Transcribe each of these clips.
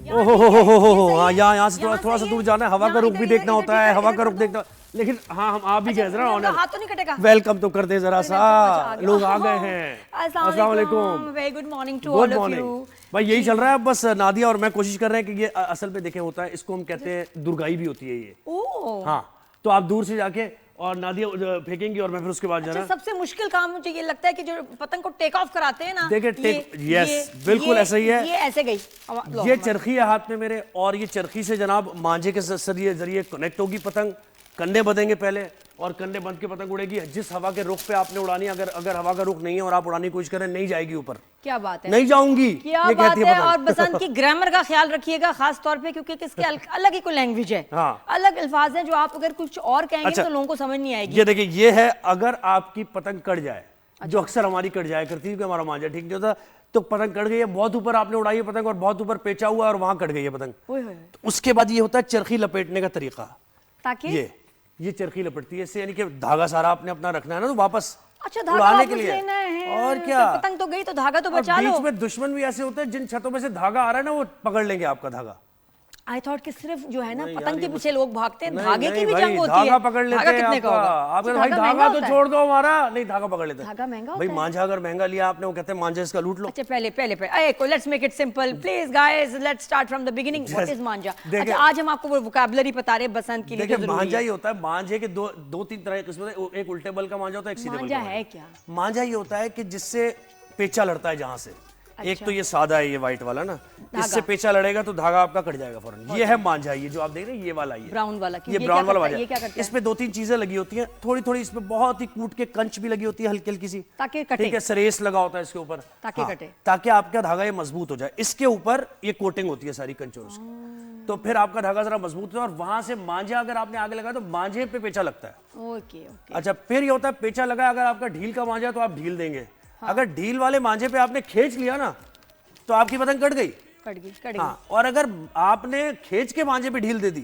ओहो हाँ, यहाँ से थोड़ा सा दूर जाना है, हवा का रुख भी देखना होता है, हवा का रुख देखना। लेकिन हाँ, हम आप भी कह रहे हैं, हाथ तो नहीं कटेगा। वेलकम तो कर दे जरा सा, लोग आ गए हैं। अस्सलाम वालेकुम, very good morning to all of you. भाई यही चल रहा है, बस नादिया और मैं कोशिश कर रहे हैं कि ये असल में देखें होता है, इसको हम कहते हैं दुर्गाई भी होती है ये। हाँ, तो आप दूर से जाके और नादिया फेंकेंगी और मैं फिर उसके बाद जाना। सबसे मुश्किल काम मुझे ये लगता है कि जो पतंग को टेक ऑफ कराते हैं ना, देखिए यस बिल्कुल ऐसा ही है। ये ऐसे गई, ये चरखी है हाथ में मेरे, और ये चरखी से जनाब मांझे के जरिए कनेक्ट होगी पतंग। कंधे बंधेंगे पहले और कंधे बंध के पतंग उड़ेगी। जिस हवा के रुख पे आपने उड़ानी, अगर हवा का रुख नहीं है और आप उड़ाने की कोशिश करें, नहीं जाएगी ऊपर। क्या बात है, नहीं जाऊंगी, क्या बात है। और बसंत की ग्रामर का ख्याल रखिएगा खास तौर पे, क्योंकि इसके अलग ही कोई लैंग्वेज है। हाँ। अलग अल्फाज हैं जो आप अगर कुछ और कहेंगे तो लोगों को समझ नहीं आएगी। ये देखिए, ये है अगर आपकी पतंग कट जाए, जो अक्सर हमारी कट जाए करती है, हमारा मांझा ठीक नहीं होता, तो पतंग कट गई है, बहुत ऊपर आपने उड़ाई है पतंग और बहुत ऊपर पेचा हुआ और वहां कट गई है पतंग, तो उसके बाद ये होता है चरखी लपेटने का तरीका। ताकि ये चरखी लपटती है इससे, यानी कि धागा सारा आपने अपना रखना है ना, तो वापस अच्छा धागा उड़ाने के लिए लेना है। और क्या, तो पतंग तो गई तो धागा तो बचा लो। बीच में दुश्मन भी ऐसे होते हैं, जिन छतों में से धागा आ रहा है ना, वो पकड़ लेंगे आपका धागा। आई थॉट कि सिर्फ जो है ना पतंग के पीछे लोग भागते हैं, नहीं, धागे की भी भाई, जंग होती है। धागा पकड़ लेते हैं कितने का होगा? आपका भाई धागा तो छोड़ दो हमारा, नहीं धागा पकड़ लेते हैं। धागा महंगा भाई मांझा अगर महंगा लिया आपने, वो कहते हैं मांझा इसका लूट लो। अच्छा पहले let's make it simple please guys, let's start from the beginning. What is manjha? अच्छा आज हम आपको वो वोकैबुलरी बता रहे हैं बसंत के लिए। देखिए मांझा ही होता है, मांझे के दो तीन तरह की किस्में, एक उल्टे बल का मांझा होता है, एक सीधे बल का। मांझा है क्या? मांझा ये होता है कि जिससे पेचा लड़ता है जहां से। एक तो ये सादा है, ये व्हाइट वाला ना, इससे पेचा लड़ेगा तो धागा आपका कट जाएगा फौरन। ये है मांझा, ये जो आप देख रहे हैं, ये वाला, ये ब्राउन वाला। ये ब्राउन वाला मांझा। इसमें दो तीन चीजें लगी होती हैं, थोड़ी थोड़ी इसमें बहुत ही कूट के कंच भी लगी होती है, हल्की हल्की सी, ताकि कटे। ठीक है, सरेस लगा होता है इसके ऊपर, ताकि कटे, ताकि आपका धागा ये मजबूत हो जाए। इसके ऊपर ये कोटिंग होती है सारी कंचों की, तो फिर आपका धागा जरा मजबूत है। और वहां से मांझा अगर आपने आगे लगाया तो मांझे पे पेचा लगता है। ओके। अच्छा फिर ये होता है पेचा लगा, अगर आपका ढील का मांझा तो आप ढील देंगे। अगर ढील वाले मांझे पे आपने खींच लिया ना, तो आपकी पतंग कट गई। हाँ, और अगर आपने खींच के मांझे पे ढील दे दी,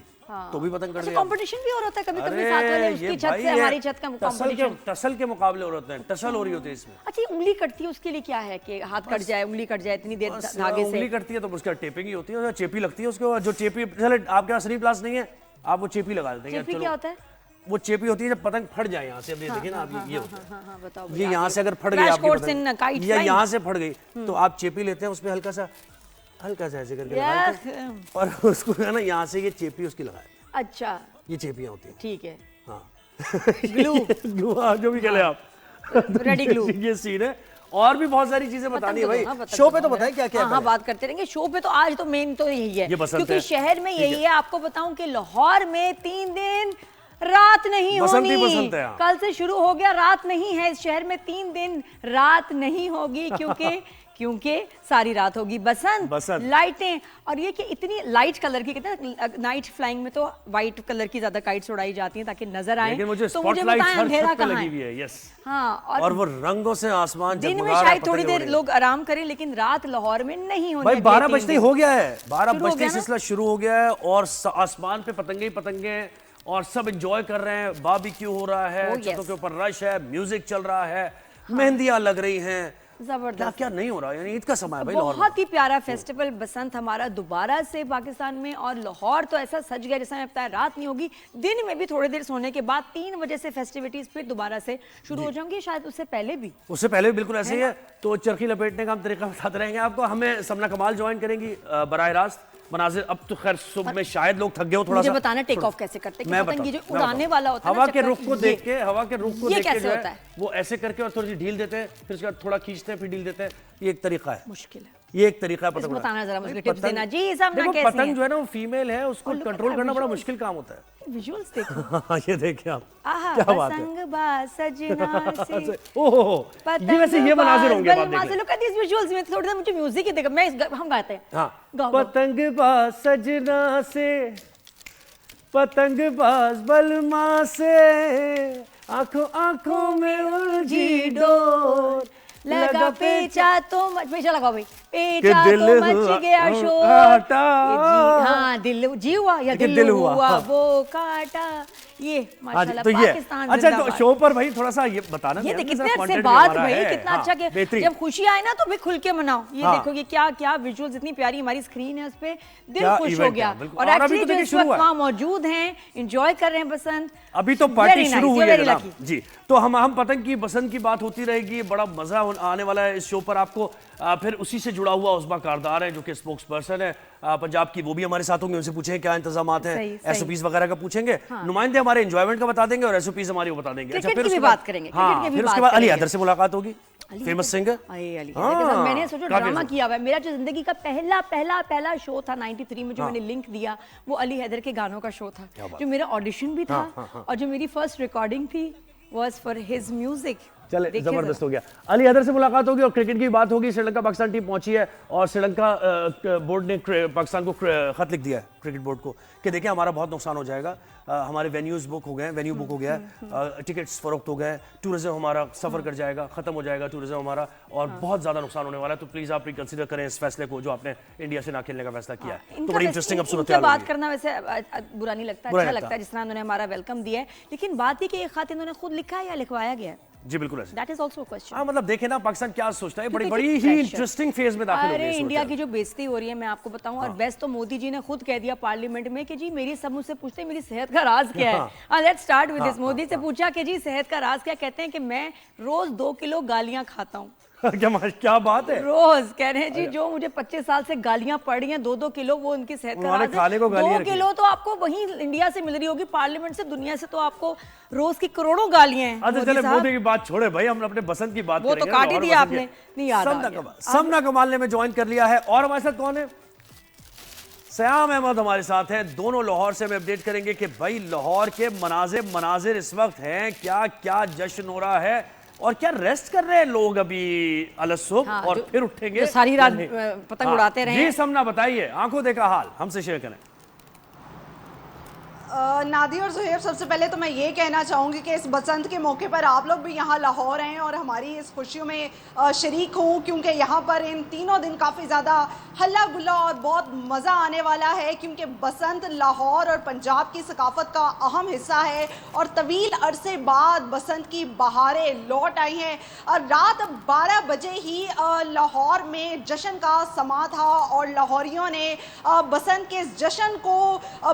तो भी पतंग कट गई। कंपटीशन भी हो रहा है कभी-कभी, साथ वाले उसकी छत से हमारी छत का कंपटीशन, टसल के मुकाबले हो रहे हैं, टसल हो रही होती है इसमें। अच्छा उंगली कटती है, उसके लिए क्या है कि हाथ कट जाए, उंगली कट जाए इतनी देर धागे से? उंगली कटती है तो उसका टेपिंग ही होती है, चेपी लगती है उसको। जो चेपी, चले आपके पास स्लीप नहीं है, आप वो चेपी लगा देते हैं। क्या होता है? वो चेपी होती है जब पतंग फट जाए यहाँ से। अब ये देखिए ना, ये होता है, ये यहाँ से अगर फट गई आपकी पतंग, या यहाँ से फट गई, तो आप चेपी लेते हैं, उसमें हल्का सा ऐसे करके लगाते हैं, और उसको है ना यहाँ से ये चेपी उसकी लगाते हैं। अच्छा, ये चेपियाँ होती हैं, ठीक है। हाँ ग्लू जो भी कह ले आप, रेडी ग्लू। ये सीन है। और भी बहुत सारी चीजें बतानी है भाई, शो पे तो बताएं क्या क्या। हाँ बात करते रहेंगे शो पे। तो आज तो मेन तो यही है, क्योंकि शहर में यही है। आपको बताऊं कि लाहौर में 3 दिन रात नहीं होनी, कल से शुरू हो गया, रात नहीं है इस शहर में। 3 दिन रात नहीं होगी, क्योंकि सारी रात होगी बसंत। लाइटें, और ये कि इतनी लाइट कलर की, कहते हैं नाइट फ्लाइंग में तो व्हाइट कलर की ज्यादा काइट्स उड़ाई जाती हैं ताकि नजर आए। तो मुझे बताएं अंधेरा कहाँ है? यस हाँ, और वो रंगों से आसमान दिन में शायद थोड़ी देर लोग आराम करें, लेकिन रात लाहौर में नहीं होनी। भाई 12 बजते हो गया है, 12 बजते सिलसिला शुरू हो गया है, और आसमान पे पतंगे ही पतंगे, और सब एंजॉय कर रहे हैं। बारबेक्यू हो रहा है, छतों के ऊपर रश है, म्यूजिक चल रहा है, मेहंदियां लग रही हैं, जबरदस्त। क्या नहीं हो रहा है, यानी ईद का समय है भाई लाहौर में। बहुत ही प्यारा फेस्टिवल बसंत हमारा दोबारा से पाकिस्तान में, और लाहौर तो ऐसा सज गया जैसा लगता है रात नहीं होगी, दिन में भी थोड़ी देर सोने के बाद 3 बजे से फेस्टिविटीज फिर दोबारा से शुरू हो जाएंगी, शायद उससे पहले भी बिल्कुल ऐसे ही है। तो चरखी लपेटने का हम तरीका बताते रहेंगे आपको। हमें समना कमाल ज्वाइन करेंगी बराह रास्त मनाजिर। अब तो खैर सुबह में शायद लोग थक गए हो, थोड़ा मुझे बताना टेक ऑफ कैसे करते हैं? पतंग ये जो उड़ाने वाला होता है, हवा के रुख को देख के, हवा के रुख को देख के होता है, वो ऐसे करके और थोड़ी सी ढील देते हैं, फिर उसके बाद थोड़ा खींचते हैं, फिर ढील देते हैं। ये एक तरीका है, मुश्किल है, ये एक तरीका है पतंग बताना जरा मुझे, टिप्स देना जी। देखो पतंग जो है ना वो फीमेल है, उसको कंट्रोल करना बड़ा मुश्किल काम होता है। विजुअल्स देखो, ये देखिए आप, क्या बात है। सजना से ओहो, ये वैसे ये मनाजिर होंगे, बात देखिए। लुक एट दिस विजुअल्स में थोड़ा सा मुझे म्यूजिक ही देखो, हम गाते हैं। हाँ, पतंगबाज सजना से, पतंगबाज बलमा से, आंखों आंखों में उलझी डोर, लगा पेचा तो पेचा लगाओ भाई, पेचा तो मच गया शोर। हाँ, दिल जी हुआ या दिल हुआ वो काटा, ये माशाल्लाह तो ये पाकिस्तान अच्छा, तो शो पर भाई थोड़ा सा ये बताना, ये कितने अच्छे बात भाई, कितना अच्छा कि जब खुशी आए ना तो भी खुल के मनाओ। ये देखो ये क्या क्या विजुअल्स, इतनी प्यारी हमारी स्क्रीन है, उस पे दिल खुश हो गया। और एक्चुअली जो इस वक्त वहाँ मौजूद हैं, एंजॉय कर रहे हैं बसंत। अभी तो पार्टी शुरू हुई है जी, तो हम पतंग की बसंत की बात होती रहेगी, बड़ा मजा आने वाला है इस शो पर आपको। फिर उसी से जुड़ा हुआ उस्मा कारदार है जो कि स्पोक्स पर्सन है पंजाब की, वो भी हमारे साथ होंगे, उनसे पूछेंगे क्या इंतजामात हैं, एसओपीज वगैरह का पूछेंगे, नुमाइंदे हमारे एंजॉयमेंट का बता देंगे और एसओपीज हमारी वो बता देंगे। अच्छा, फिर उसके बाद करेंगे, फिर उसके बाद अली हैदर से मुलाकात होगी, फेमस सिंगर। मैंने सोचो ड्रामा किया हुआ है, मेरा जो जिंदगी का पहला शो था 93 में जो मैंने लिंक दिया, वो अली हैदर के गानों का शो था, जो मेरा ऑडिशन भी था और जो मेरी फर्स्ट रिकॉर्डिंग थी वाज फॉर हिज म्यूजिक। चले, जबरदस्त हो गया। अली हैदर से मुलाकात होगी और क्रिकेट की बात होगी। श्रीलंका पाकिस्तान टीम पहुंची है और श्रीलंका बोर्ड ने पाकिस्तान को खत लिख दिया है, क्रिकेट बोर्ड को, कि देखिए हमारा बहुत नुकसान हो जाएगा, हमारे वेन्यूज बुक हो गए, वेन्यू बुक हो गया है, टिकट्स फरोख्त हो गए, टूरिज्म हमारा सफर कर जाएगा, खत्म हो जाएगा टूरिज्म हमारा, और बहुत ज्यादा नुकसान होने वाला है। तो प्लीज आप रिकंसिडर करें इस फैसले को जो आपने इंडिया से ना खेलने का फैसला किया है। तो बड़ी इंटरेस्टिंग अब सूरत हाल बात करना वैसे बुरा नहीं लगता, अच्छा लगता है जिस तरह उन्होंने हमारा वेलकम दिया है, लेकिन बात ये कि ये खत इन्होंने खुद लिखा है या लिखवाया गया है? जी बिल्कुल ऐसे। That is also a question. हाँ, मतलब देखे ना पाकिस्तान क्या सोचता है, बड़ी ही इंटरेस्टिंग फेज में दाखिल हो गई है। अरे इंडिया की जो बेइज्जती हो रही है मैं आपको बताऊं, और बेस्ट तो मोदी जी ने खुद कह दिया पार्लियामेंट में कि जी मेरी सब मुझसे पूछते हैं मेरी सेहत का राज क्या है। Let's start with this. Modi से पूछा कि जी सेहत का राज क्या, कहते हैं कि मैं रोज 2 किलो गालियां खाता हूँ। क्या बात है, रोज कह रहे हैं जी जो मुझे 25 साल से गालियां पड़ रही हैं 2-2 किलो, वो उनकी सेहत का राज है। 2 किलो तो आपको वहीं इंडिया से मिल रही होगी, पार्लियामेंट से, दुनिया से तो आपको रोज की करोड़ों गालियां हैं। अच्छा चले मोदी की बात छोड़े भाई, हम अपने बसंत की बात करेंगे। वो तो काट ही दिया आपने, नहीं याद आ गया। समना कमाल ने में ज्वाइन कर लिया है और हमारे साथ कौन है? सयाम अहमद हमारे साथ हैं, दोनों लाहौर से हमें अपडेट करेंगे कि भाई लाहौर के मनाजिर इस वक्त हैं, क्या क्या जश्न हो रहा है और क्या रेस्ट कर रहे हैं लोग अभी अलसुब, और फिर उठेंगे सारी रात पतंग उड़ाते रहे। जी समना बताइए, आंखों देखा हाल हमसे शेयर करें। नादी और ज़ुहैब, सबसे पहले तो मैं ये कहना चाहूँगी कि इस बसंत के मौके पर आप लोग भी यहाँ लाहौर हैं और हमारी इस खुशियों में शरीक हों, क्योंकि यहाँ पर इन तीनों दिन काफ़ी ज़्यादा हल्ला गुल्ला और बहुत मज़ा आने वाला है, क्योंकि बसंत लाहौर और पंजाब की सकाफ़त का अहम हिस्सा है और तवील अरसे बाद बसंत की बहारें लौट आई हैं। रात 12 बजे ही लाहौर में जश्न का समा था और लाहौरियों ने बसंत के इस जश्न को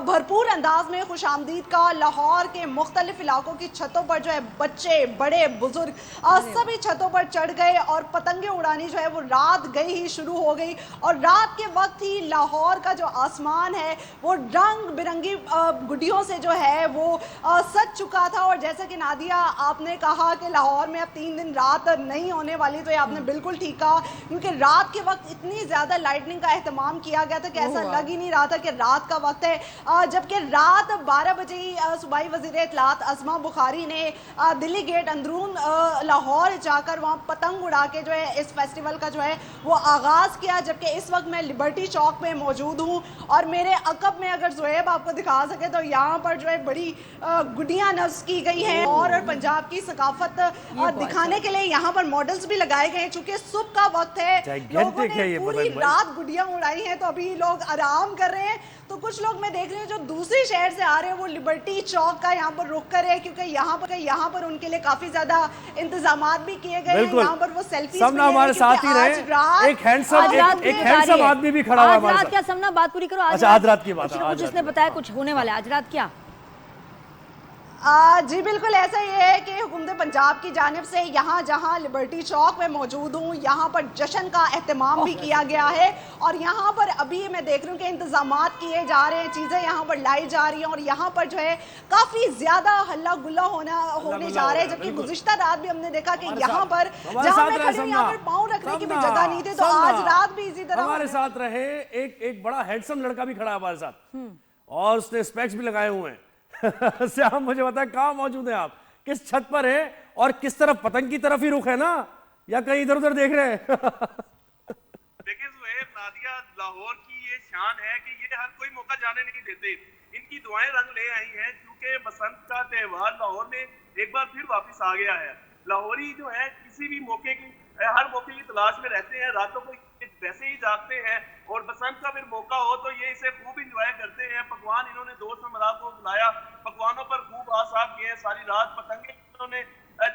भरपूर अंदाज में खुशामदीद का। लाहौर के मुख्तलिफ इलाकों की छतों पर जो है बच्चे बड़े बुजुर्ग सभी छतों पर चढ़ गए और पतंगे उड़ानी जो है वो रात गई ही शुरू हो गई। और रात के वक्त ही लाहौर का जो आसमान है वो रंग बिरंगी गुड्डियों से जो है वो सज चुका था। और जैसा कि नादिया आपने कहा कि लाहौर में अब 3 दिन रात नहीं होने वाली, तो ये आपने बिल्कुल ठीक कहा, क्योंकि रात के वक्त इतनी ज़्यादा लाइटनिंग का एहतमाम किया गया था कि ऐसा लग ही नहीं रहा था कि रात का वक्त है। जबकि रात 12 बजे ही सूबाई वज़ीर इत्तलात अज़मा बुखारी ने दिल्ली गेट अंदरून लाहौर जाकर वहाँ पतंग उड़ा के जो है इस फेस्टिवल का जो है वो आगाज़ किया। जबकि इस वक्त मैं लिबर्टी चौक में मौजूद हूँ और मेरे अकब में अगर ज़ुहैब आपको दिखा सके तो यहाँ पर जो है बड़ी गुड्डियाँ नस्ब की गई हैं और पंजाब की सकाफत दिखाने के लिए यहाँ पर मॉडल्स भी लगाए गए हैं। चूँकि सुबह का वक्त है, लोगों ने पूरी रात गुड्डियाँ उड़ाई हैं, तो अभी लोग आराम कर रहे हैं। तो कुछ लोग मैं देख रही हूँ जो दूसरी शहर से आ रहे हैं वो लिबर्टी चौक का यहाँ पर रुक कर है, क्योंकि यहाँ पर उनके लिए काफी ज्यादा इंतजामात भी किए गए हैं। यहाँ पर वो सेल्फी हमारे साथ ही रहे। एक हैंडसम आदमी भी खड़ा हुआ है हमारे साथ। क्या समना बात पूरी करो। आज रात की बात है, जिसने बताया कुछ होने वाला है आज रात क्या? जी बिल्कुल ऐसा ही है कि हुकूमत पंजाब की जानिब से यहाँ जहाँ लिबर्टी चौक में मौजूद हूँ यहाँ पर जश्न का एहतमाम भी किया गया है और यहाँ पर अभी मैं देख रही हूँ कि इंतजामात किए जा रहे हैं, चीज़ें यहाँ पर लाई जा रही हैं और यहाँ पर जो है काफ़ी ज़्यादा हल्ला गुल्ला होने जा रहे हैं। जबकि गुज़िश्ता रात भी हमने देखा कि यहाँ पर जहाँ मैं खड़ी हूँ यहाँ पर पाँव रखने की भी जगह नहीं थी, तो आज रात भी इसी तरह हमारे साथ रहे। एक बड़ा हैंडसम लड़का भी खड़ा है हमारे साथ और उसने स्पेक्स भी लगाए हुए हैं। श्याम मुझे बताया कहाँ मौजूद हैं आप, किस छत पर है और किस तरफ? पतंग की तरफ ही रुख है ना, या कहीं इधर उधर देख रहे हैं? देखिए ज़ुहैब, नादिया, लाहौर की ये शान है कि ये हर कोई मौका जाने नहीं देते। इनकी दुआएं रंग ले आई हैं क्योंकि बसंत का त्यौहार लाहौर में एक बार फिर वापस आ गया है। लाहौरी जो है किसी भी मौके की हर मौके की तलाश में रहते हैं, रातों को वैसे ही जागते हैं और बसंत का फिर मौका हो तो ये इसे खूब इंजॉय करते हैं। पकवान इन्होंने दोस्त हमराज को बुलाया, पकवानों पर खूब पास साहब गए, सारी रात पतंगे उन्होंने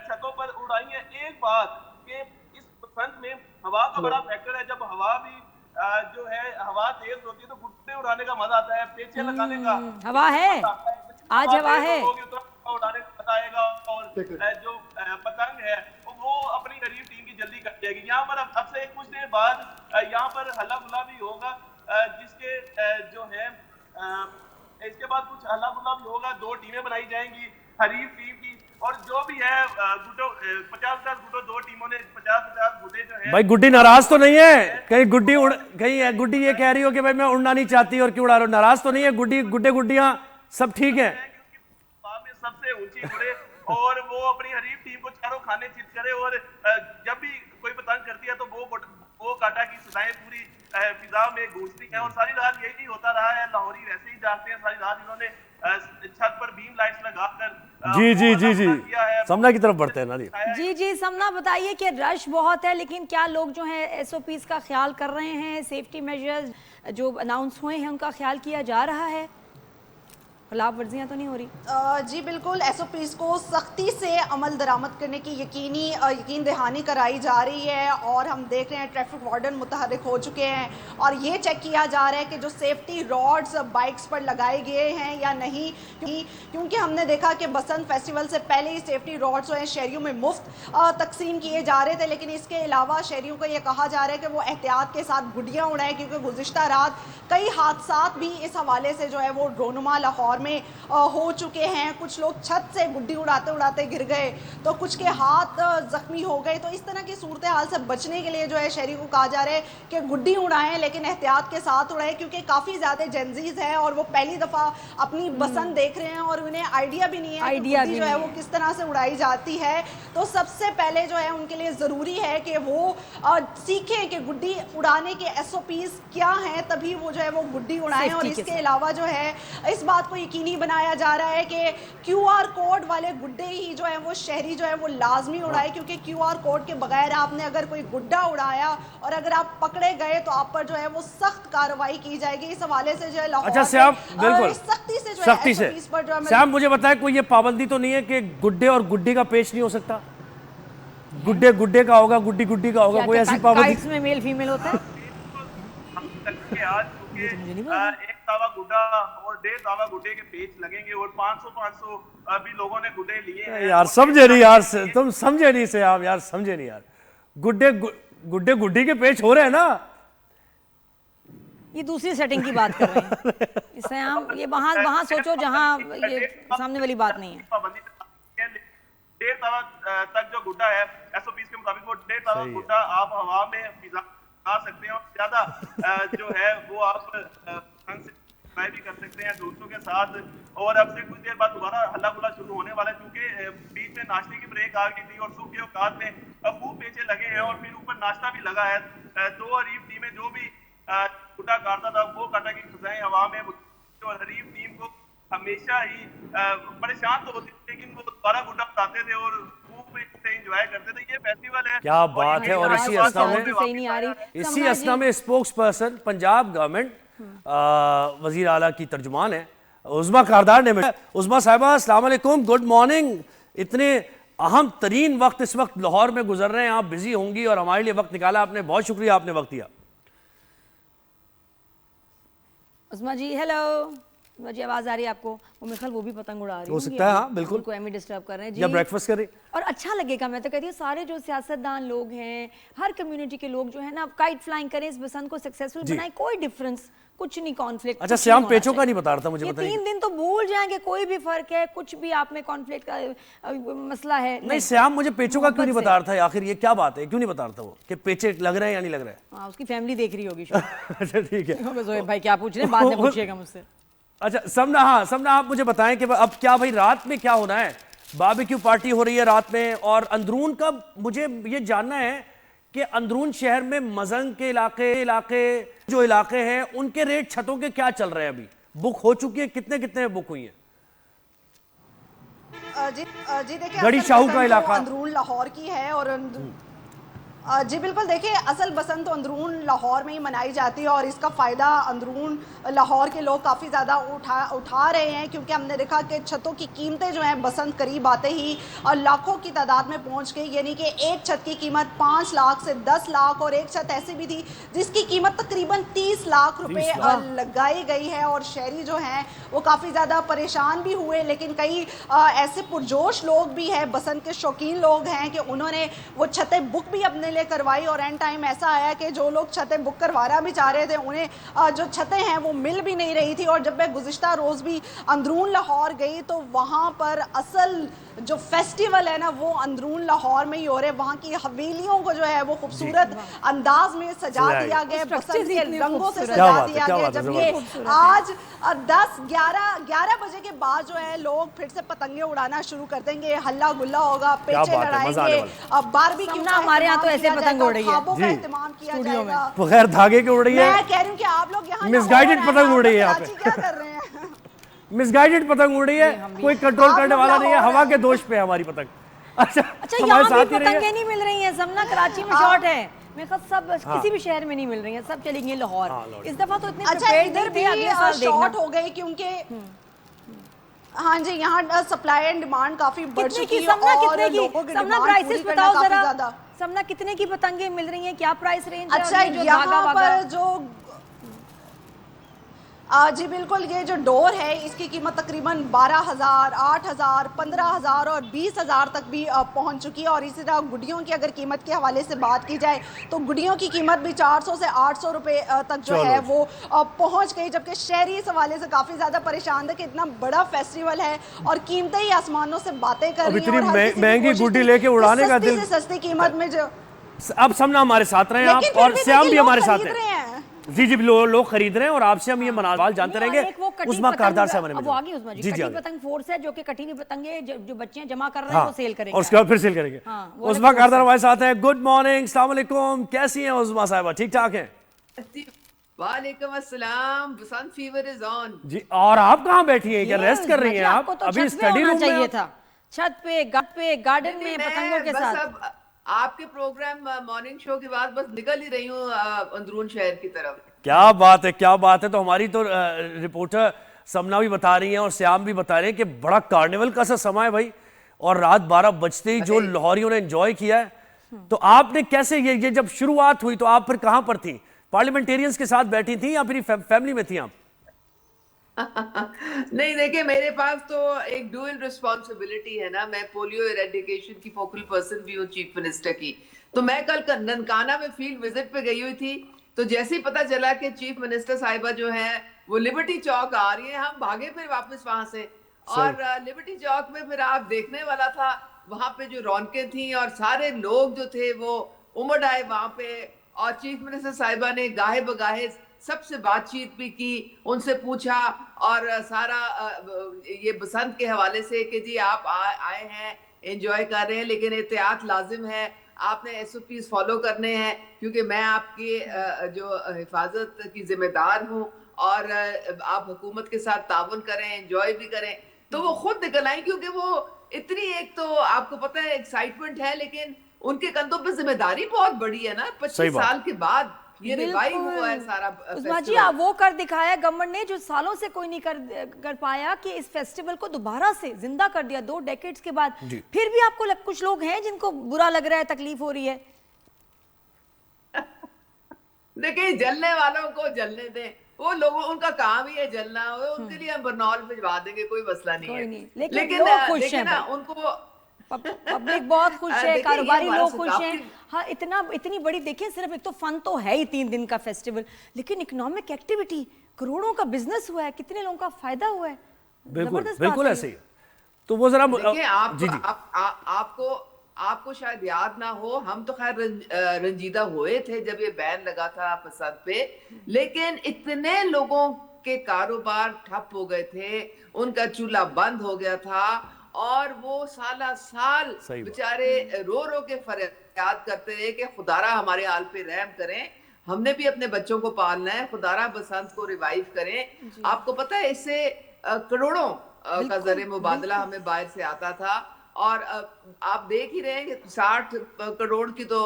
छतों पर उड़ाई है। एक बात कि इस बसंत में हवा का बड़ा फैक्टर है, जब हवा भी जो है हवा तेज होती है तो गुड्डे उड़ाने का मजा आता है, पेचे लगाने का हवा है, आज हवा है, उड़ाने का मजा आएगा। और जो पतंग है वो अपनी गरीब टीम की जल्दी कट जाएगी। यहाँ पर अब से कुछ देर बाद यहाँ पर हल्ला गुल्ला भी होगा, जिसके जो है इसके बाद कुछ हल्ला गुल्ला भी होगा, 2 टीमें बनाई जाएंगी हरीफ टीम की, और जो भी है गुड्डो 50-50 गुड्डो, 2 टीमों ने 50-50 गुड्डे जो है। भाई गुड्डी नाराज तो नहीं है? कहीं गुड्डी गुड्डी ये कह रही हो कि भाई मैं उड़ना नहीं चाहती और क्यों उड़ा रहा हूं? नाराज तो नहीं है? गुड्डियां सब ठीक है? सबसे ऊंची उड़े और वो अपनी हरीफ टीम को चारों खाने चित करे, और जब भी कोई पतंग करती है तो वो काटा की सदाएं पूरी फिजा में गूंजती हैं। और सारी रात यही होता रहा है, लाहौरी वैसे ही जागते हैं सारी रात। इन्होंने छत पर बीम लाइट्स लगाकर जी समना की तरफ बढ़ते हैं ना जी समना बताइए कि रश बहुत है, लेकिन क्या लोग जो है SOPs का ख्याल कर रहे हैं? सेफ्टी मेजर्स जो अनाउंस हुए हैं उनका ख्याल किया जा रहा है? खिलाफ वर्जियां तो नहीं हो रही? जी बिल्कुल, SOPs को सख्ती से अमल दरामद करने की यकीन दहानी कराई जा रही है। और हम देख रहे हैं ट्रैफिक वार्डन मुतहर्रिक हो चुके हैं और ये चेक किया जा रहा है कि जो सेफ्टी रॉड्स बाइक्स पर लगाए गए हैं या नहीं, क्योंकि हमने देखा कि बसंत फेस्टिवल से पहले ही सेफ्टी रॉड्स जो हैं शहरियों में मुफ्त तकसीम किए जा रहे थे। लेकिन इसके अलावा शहरियों को ये कहा जा रहा है कि वो एहतियात के साथ गुड्डियाँ उड़ाएं, क्योंकि गुज़िश्ता रात कई हादसात भी इस हवाले से जो है वो रोनुमा लाहौर में हो चुके हैं। कुछ लोग छत से गुड्डी उड़ाते उड़ाते गिर गए, तो कुछ के हाथ जख्मी हो गए। तो इस तरह की सूरत हाल से बचने के लिए जो है शहरी को कहा जा रहा है कि गुड्डी उड़ाएं, लेकिन एहतियात के साथ उड़ाएं, क्योंकि काफ़ी ज़्यादा जेंजीज हैं और वो पहली दफ़ा अपनी बसंत देख रहे हैं और उन्हें आइडिया भी नहीं है कि गुड्डी जो है वो किस तरह से उड़ाई जाती है। तो सबसे पहले जो है उनके लिए ज़रूरी है कि वो सीखें कि गुड्डी उड़ाने के SOPs क्या हैं, तभी वो जो है वो गुड्डी उड़ाएं। और इसके अलावा जो है इस बात को यकीनी बनाया जा रहा है कि QR कोड वाले गुड्डे ही जो है वो शहरी जो है वो लाजमी उड़ाए, क्योंकि QR कोड के बगैर आपने अगर कोई गुड्डा उड़ाया और अगर आप पकड़े गए तो आप पर जो है वो सख्त कार्रवाई की जाएगी। इस हवाले से जो है लाहौर अच्छा श्याम, बिल्कुल सख्ती से जो है SOPs पर जो है श्याम मुझे बताए कोई ये पाबंदी तो नहीं है कि गुड्डे और गुड्डी का पेश नहीं हो सकता? गुड्डे का होगा, गुड्डी का होगा, कोई ऐसी पाबंदी? में मेल फीमेल होता है? एक तावा गुड्डा और 1.5 तावा गुड्डे के पेच लगेंगे और 500 भी लोगों ने गुड्डे लिए हैं। यार समझे नहीं यार, तुम समझे नहीं से आप यार, समझे नहीं यार। गुड्डी के पेच हो रहे हैं ना? ये दूसरी सेटिंग की बात कर रहे हैं इससे हम ये वहां सोचो जहां ये सामने वाली बात नहीं है। 1.5 तावा तक जो गुड्डा है SOPs के मुताबिक वो 1.5 तावा गुड्डा आप हवा में फिजा आ सकते हैं और ज्यादा जो है वो आप ट्राई भी कर सकते हैं दोस्तों के साथ। और अब से कुछ देर बाद दोबारा हल्ला गुल्ला शुरू होने वाला है, क्योंकि बीच में नाश्ते की ब्रेक आ गई थी और सुबह के औकात में खूब पेचे लगे हैं और फिर ऊपर नाश्ता भी लगा है। 2 हरीफ टीमें जो भी गुड्डा काटता था वो काटा की सजाएं हवा में, और हरीफ टीम को हमेशा ही परेशान तो होती थी, लेकिन वो दोबारा गुड्डा उठाते थे और एंजॉय करते थे। ये फेस्टिवल है, क्या बात है। और इसी असना में स्पोक्स पर्सन पंजाब गवर्नमेंट वजीर आला की तर्जुमान है उज़मा कारदार ने। उज़मा साहिबा अस्सलाम वालेकुम, गुड मॉर्निंग। इतने अहम तरीन वक्त इस वक्त लाहौर में गुजर रहे हैं, आप बिजी होंगी और हमारे लिए वक्त निकाला आपने, बहुत शुक्रिया आपने वक्त दिया। उज़मा जी हेलो जी, आवाज आ रही है आपको? वो मेरे ख्याल वो भी पतंग उड़ा रही हो सकता है, हाँ बिल्कुल, उनको एमी डिस्टर्ब कर रहे हैं जी, या ब्रेकफास्ट कर रही। और अच्छा लगेगा, मैं तो कहती हूँ सारे जो सियासतदान लोग हैं, हर कम्युनिटी के लोग जो है ना काइट फ्लाइंग करें, इस बसंत को सक्सेसफुल बनाएं, कोई डिफरेंस कुछ नहीं, कॉन्फ्लिक्ट। अच्छा श्याम पेचों का नहीं बता रहा था, मुझे बताइए। 3 दिन तो भूल जाएंगे, कोई भी फर्क है, कुछ भी आप में कॉन्फ्लिक्ट का मसला है नहीं। श्याम मुझे पेचों का क्यों नहीं बता रहा था, आखिर ये क्या बात है, क्यों नहीं बता रहा था वो कि पेचे लग रहे हैं या नहीं लग रहे हैं? उसकी फैमिली देख रही होगी। अच्छा ठीक है भाई क्या पूछ रहे हैं, बाद में पूछिएगा मुझसे। अच्छा समना, हाँ समना आप मुझे बताएं कि अब क्या भाई रात में क्या होना है? बारबेक्यू पार्टी हो रही है रात में, और अंदरून का मुझे ये जानना है कि अंदरून शहर में मजंग के इलाके जो इलाके हैं उनके रेट छतों के क्या चल रहे हैं? अभी बुक हो चुकी है, कितने बुक हुई हैं? जी देखिए, गड़ी शाहू का इलाका अंदरून लाहौर की है और जी बिल्कुल, देखिए असल बसंत तो अंदरून लाहौर में ही मनाई जाती है और इसका फ़ायदा अंदरून लाहौर के लोग काफ़ी ज़्यादा उठा रहे हैं, क्योंकि हमने देखा कि छतों की कीमतें जो हैं बसंत करीब आते ही लाखों की तादाद में पहुंच गई। यानी कि एक छत की कीमत 5 लाख से 10 लाख और एक छत ऐसी भी थी जिसकी कीमत तकरीबन 30 लाख रुपए लगाई गई है। और शहरी जो हैं वो काफ़ी ज़्यादा परेशान भी हुए, लेकिन कई ऐसे पुरजोश लोग भी हैं, बसंत के शौकीन लोग हैं कि उन्होंने वो छतें बुक भी अपने लिए करवाई। और एंड टाइम ऐसा आया कि जो लोग छतें बुक करवाना भी चाह रहे थे उन्हें जो छतें हैं वो मिल भी नहीं रही थी। और जब मैं गुज़िश्ता रोज़ भी अंदरून लाहौर गई तो वहाँ पर असल जो फेस्टिवल है ना वो अंदरून लाहौर में ही हो रहे हैं। वहाँ की हवेलियों को जो है वो खूबसूरत अंदाज में सजा दिया गया, बसंत के रंगों से सजा दिया गया। जब ये आज 10-11 बजे के बाद जो है लोग फिर से पतंगे उड़ाना शुरू कर देंगे, हल्ला गुल्ला होगा, पेचे लड़ाएंगे, बारबेक्यू हमारे यहाँ तो ऐसे पतंग उड़ रही है, खाबों का इस्तेमाल किया जाएगा। बगैर धागे के उड़ रही है। मैं कह रही हूँ कि आप लोग यहाँ मिसगाइडेड पतंग उड़ रही है, यहाँ पे क्या कर रहे हैं? मिसगाइडेड पतंग उड़ रही है, कोई कंट्रोल करने वाला नहीं है, हवा के दोष पे है हमारी पतंग। अच्छा यहाँ भी पतंगे नहीं मिल रही हैं, समना कराची में शॉर्ट है, मैं सब किसी भी शहर में नहीं मिल रही हैं, सब चली गई लाहौर। इस दफा तो इतने अच्छा इधर भी शॉर्ट हो गई क्योंकि हाँ जी यहाँ सप्लाई एंड डिमांड काफी बढ़ चुकी है और लोगों की डिमांड पूरी करना काफी ज्यादा। समना कितने की पतंगे मिल रही हैं, क्या प्राइस रेंज है? अच्छा यहाँ पर जो जी बिल्कुल, ये जो डोर है इसकी कीमत तकरीबन 12,000, 8,000, 15,000 और 20,000 तक भी पहुंच चुकी है। और इसी तरह गुड़ियों की अगर कीमत के हवाले से बात की जाए तो गुड़ियों की कीमत भी 400 से 800 रुपए तक जो है वो पहुंच गई। जबकि शहरी इस हवाले से काफ़ी ज़्यादा परेशान थे कि इतना बड़ा फेस्टिवल है और कीमतें ही आसमानों से बातें कर रही हैं और महंगी गुड्डी लेके उड़ाने का दिल, सस्ती कीमत में जो अब समना हमारे साथ रहे हैं आप और श्याम भी हमारे साथ हैं। जी जी लोग खरीद रहे हैं और आपसे हम ये मनावाल जानते रहेंगे। उस्मा कारदार से हमारे में जी जी पतंग फोर्स है जो कि कटीनी पतंगे जो बच्चे जमा कर रहे हैं वो सेल करेंगे और उसके बाद फिर सेल करेंगे। उस्मा कारदार हमारे साथ हैं। गुड मॉर्निंग, अस्सलाम वालेकुम, कैसी हैं उस्मा साहिबा? ठीक ठाक हैं? वालेकुम अस्सलाम, बसंत फीवर इज ऑन जी। और आप कहाँ बैठी हैं, क्या रेस्ट कर रही हैं आप? अभी स्टडी रूम चाहिए था, छत पे गार्डन में पतंगों के साथ। आपके प्रोग्राम मॉर्निंग शो के बाद बस निकल ही रही हूँ अंदरून शहर की तरफ। क्या बात है, क्या बात है। तो हमारी तो रिपोर्टर समना भी बता रही हैं और श्याम भी बता रहे हैं कि बड़ा कार्निवल का सा समय है भाई, और रात 12 बजते ही जो लाहौरियों ने एंजॉय किया है। तो आपने कैसे ये जब शुरुआत हुई तो आप फिर कहां पर थी? पार्लियामेंटेरियंस के साथ बैठी थी या फिर फैमिली में थी आप? नहीं देखिए, मेरे पास तो एक डुअल रिस्पॉन्सिबिलिटी है ना, मैं पोलियो इरेडिकेशन की फोकल पर्सन भी हूँ चीफ मिनिस्टर की। तो मैं कल ननकाना में फील्ड विजिट पे गई हुई थी, तो जैसे ही पता चला कि चीफ मिनिस्टर साहिबा जो है वो लिबर्टी चौक आ रही है, हम भागे फिर वापस वहां से। और लिबर्टी चौक में फिर आप देखने वाला था वहां पे जो रौनकें थी और सारे लोग जो थे वो उमड़ आए वहां पे। और चीफ मिनिस्टर साहिबा ने गाहे बगाहे सबसे बातचीत भी की, उनसे पूछा और सारा ये बसंत के हवाले से कि जी आप आए हैं, एंजॉय कर रहे हैं, लेकिन एहतियात लाजिम है, आपने SOPs फॉलो करने हैं क्योंकि मैं आपकी जो हिफाजत की जिम्मेदार हूँ और आप हुकूमत के साथ ताउन करें, एंजॉय भी करें। तो वो खुद निकल आई क्योंकि वो इतनी, एक तो आपको पता है एक्साइटमेंट है, लेकिन उनके कंधों पर जिम्मेदारी बहुत बड़ी है ना। 25 साल के बाद ये रिवाइव हुआ है सारा उस्मा जी, आप वो कर दिखाया गवर्नमेंट ने जो सालों से कोई नहीं कर पाया कि इस फेस्टिवल को दोबारा से जिंदा कर दिया 2 डेकेड्स के बाद। फिर भी आपको कुछ लोग हैं जिनको बुरा लग रहा है, तकलीफ हो रही है। देखिए, जलने वालों को जलने दें, वो लोगों उनका काम ही है जलना, उनके लिए हम बरनौल भिजवा देंगे, कोई मसला नहीं है। लेकिन लेकिन ना उनको पब्लिक बहुत खुश है, कारोबारी लोग खुश हैं। हाँ, इतनी बड़ी देखिए, सिर्फ एक तो फन तो है ही 3 दिन का फेस्टिवल, लेकिन इकोनॉमिक एक्टिविटी, करोड़ों का बिजनेस हुआ है, कितने लोगों का फायदा हुआ है। बिल्कुल ऐसे ही। तो वो जरा आपको शायद याद ना हो, हम तो खैर रंजीदा हुए थे जब ये बैन लगा था बसंत पे, लेकिन इतने लोगों के कारोबार ठप हो गए थे, उनका चूल्हा बंद हो गया था और वो साला साल बेचारे रो रो के फरियाद करते रहे कि खुदारा हमारे हाल पे रहम करें, हमने भी अपने बच्चों को पालना है, खुदारा बसंत को रिवाइव करें। आपको पता है इससे करोड़ों का ज़र मुबादला हमें बाहर से आता था और आप देख ही रहे हैं कि 60 करोड़ की तो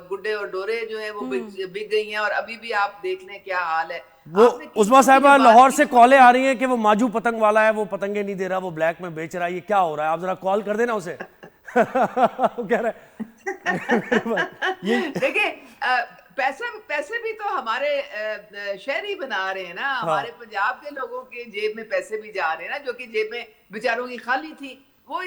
गुड्डे और डोरे जो है वो बिक गई हैं, और अभी भी आप देख लें क्या हाल है। वो उस्मा साहिबा लाहौर से कॉलें आ रही हैं कि वो माजू पतंग वाला है, वो पतंगे नहीं दे रहा, वो ब्लैक में बेच रहा है, ये क्या हो रहा है? आप जरा कॉल कर देना उसे। वो कह रहा है देखिए पैसे भी तो हमारे शहरी बना रहे हैं ना, हमारे पंजाब के लोगों के जेब में पैसे भी जा रहे हैं ना, जो कि जेब में बेचारों की खाली थी। वो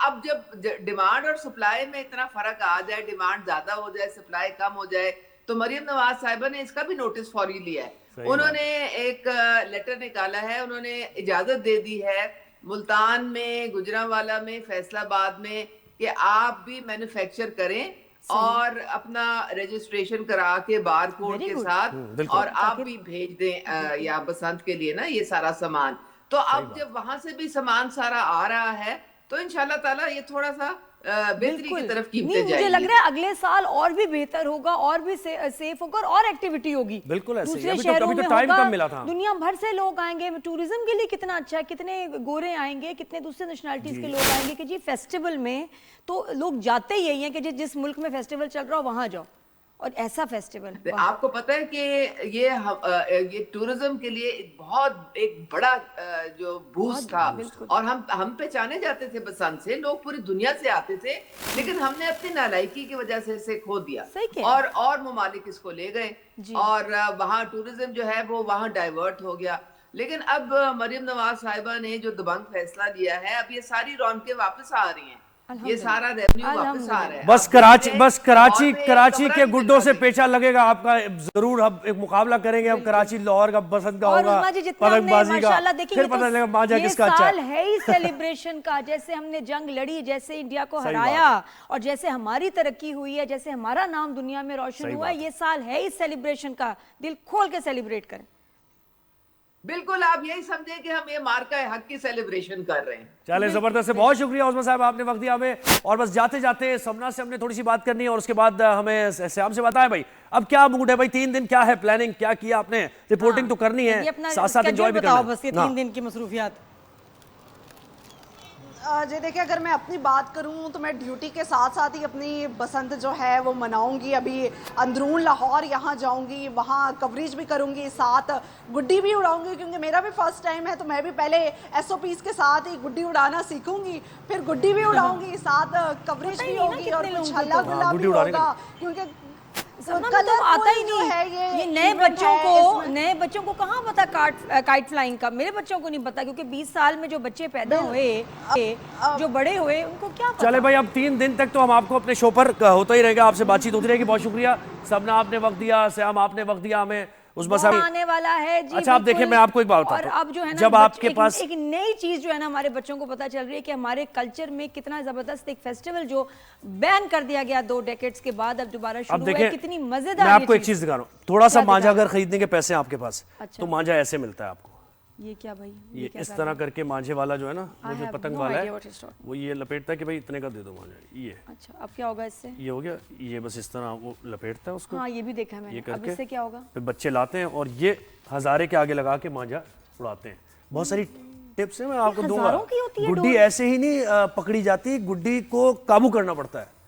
अब जब डिमांड और सप्लाई में इतना फर्क आ जाए, डिमांड ज्यादा हो जाए, सप्लाई कम हो जाए, तो मरियम नवाज साहिबा ने इसका भी नोटिस फौरी लिया है। उन्होंने एक लेटर निकाला है, उन्होंने इजाजत दे दी है मुल्तान में, गुजरांवाला में, फैसलाबाद में कि आप भी मैन्युफैक्चर करें और अपना रजिस्ट्रेशन करा के बार कोड के साथ, और आप भी भेज दें या बसंत के लिए ना ये सारा सामान। तो अब जब वहां से भी सामान सारा आ रहा है तो इंशाल्लाह ताला ये थोड़ा सा बेहतरी की तरफ कीमतें जाएंगी। मुझे लग रहा है अगले साल और भी बेहतर होगा, और भी सेफ होगा, और एक्टिविटी होगी। बिल्कुल ऐसे दूसरे अभी शहरों में टाइम होगा, कम मिला था। दुनिया भर से लोग आएंगे, टूरिज्म के लिए कितना अच्छा है, कितने गोरे आएंगे, कितने दूसरे नेशनलिटीज के लोग आएंगे कि जी फेस्टिवल में तो लोग जाते ही यही हैं कि जिस मुल्क में फेस्टिवल चल रहा हो वहां जाओ, और ऐसा फेस्टिवल। आपको पता है कि ये टूरिज्म के लिए एक बड़ा जो बूस्ट था, और हम पहचाने जाते थे बसंत से, लोग पूरी दुनिया से आते थे, लेकिन हमने अपनी नालायकी की वजह से इसे खो दिया, और ममालिक इसको ले गए, और वहाँ टूरिज्म जो है वो वहाँ डाइवर्ट हो गया। लेकिन अब मरियम नवाज साहिबा ने जो दबंग फैसला लिया है, अब ये सारी रौनकें वापस आ रही हैं, ये सारा रेवेन्यू वापस आ रहा है। बस कराची के गुड्डों से पेचा लगेगा आपका, जरूर हम एक मुकाबला करेंगे। अब कराची लाहौर का बसंत का होगा, पतंगबाजी का, फिर पता चलेगा मांझा किसका अच्छा है। है ही सेलिब्रेशन का, जैसे हमने जंग लड़ी, जैसे इंडिया को हराया, और जैसे हमारी तरक्की हुई है, जैसे हमारा नाम दुनिया में रोशन हुआ, ये साल है ही सेलिब्रेशन का। दिल खोल के सेलिब्रेट करें। बिल्कुल, आप यही समझे कि हम ये मार्का हक की सेलिब्रेशन कर रहे हैं। चले, जबरदस्त है, बहुत शुक्रिया उस्मा साहब, आपने वक्त दिया हमें। और बस जाते जाते समना से हमने थोड़ी सी बात करनी है, और उसके बाद हमें श्याम से बताएं भाई अब क्या मूड है भाई, 3 दिन क्या है प्लानिंग, क्या किया आपने? रिपोर्टिंग तो करनी है, साथ साथ एंजॉय भी करना है। बस ये 3 दिन की मसरूफियात। जी देखिए, अगर मैं अपनी बात करूं तो मैं ड्यूटी के साथ साथ ही अपनी बसंत जो है वो मनाऊंगी। अभी अंदरून लाहौर यहाँ जाऊंगी, वहाँ कवरेज भी करूंगी, साथ गुड्डी भी उड़ाऊंगी, क्योंकि मेरा भी फर्स्ट टाइम है, तो मैं भी पहले SOPs के साथ ही गुड्डी उड़ाना सीखूंगी, फिर गुड्डी भी उड़ाऊंगी, साथ कवरेज भी होगी, और कुछ हल्ला गुल्ला भी होगा, क्योंकि मतलब आता ही नहीं है ये नए बच्चों को कहाँ पता काइट फ्लाइंग का। मेरे बच्चों को नहीं पता, क्योंकि 20 साल में जो बच्चे पैदा हुए, जो बड़े हुए, उनको क्या पता। चले भाई, अब 3 दिन तक तो हम आपको अपने शो पर होता ही रहेगा, आपसे बातचीत होती रहेगी। बहुत शुक्रिया सबना, आपने वक्त दिया, श्याम आपने वक्त दिया हमें, आने वाला है जी। अच्छा, आप देखिए, मैं आपको एक बात बताता हूं, अब जो है ना, जब आपके पास एक नई चीज जो है ना, हमारे बच्चों को पता चल रही है कि हमारे कल्चर में कितना जबरदस्त एक फेस्टिवल जो बैन कर दिया गया 2 डेकेड्स के बाद, अब दोबारा शुरू हुआ है, कितनी मजेदार। मैं आपको एक चीज दिखा रहा हूँ, थोड़ा सा मांझा अगर खरीदने के पैसे आपके पास, तो मांझा ऐसे मिलता है आपको। ये क्या भाई, ये इस तरह करके मांझे वाला जो है ना, वो जो पतंग वाला है, वो ये लपेटता है कि भाई इतने का दे दो मांझा, ये। अच्छा, अब क्या होगा इससे? ये हो गया, ये बस इस तरह वो लपेटता है उसको। हाँ, ये भी देखा मैंने। ये करके, अब इससे क्या होगा? फिर बच्चे लाते हैं और ये हजारे के आगे लगा के मांझा उड़ाते हैं। बहुत सारी टिप्स है, मैं आपको दूंगा। गुड्डी ऐसे ही नहीं पकड़ी जाती, गुड्डी को काबू करना पड़ता है,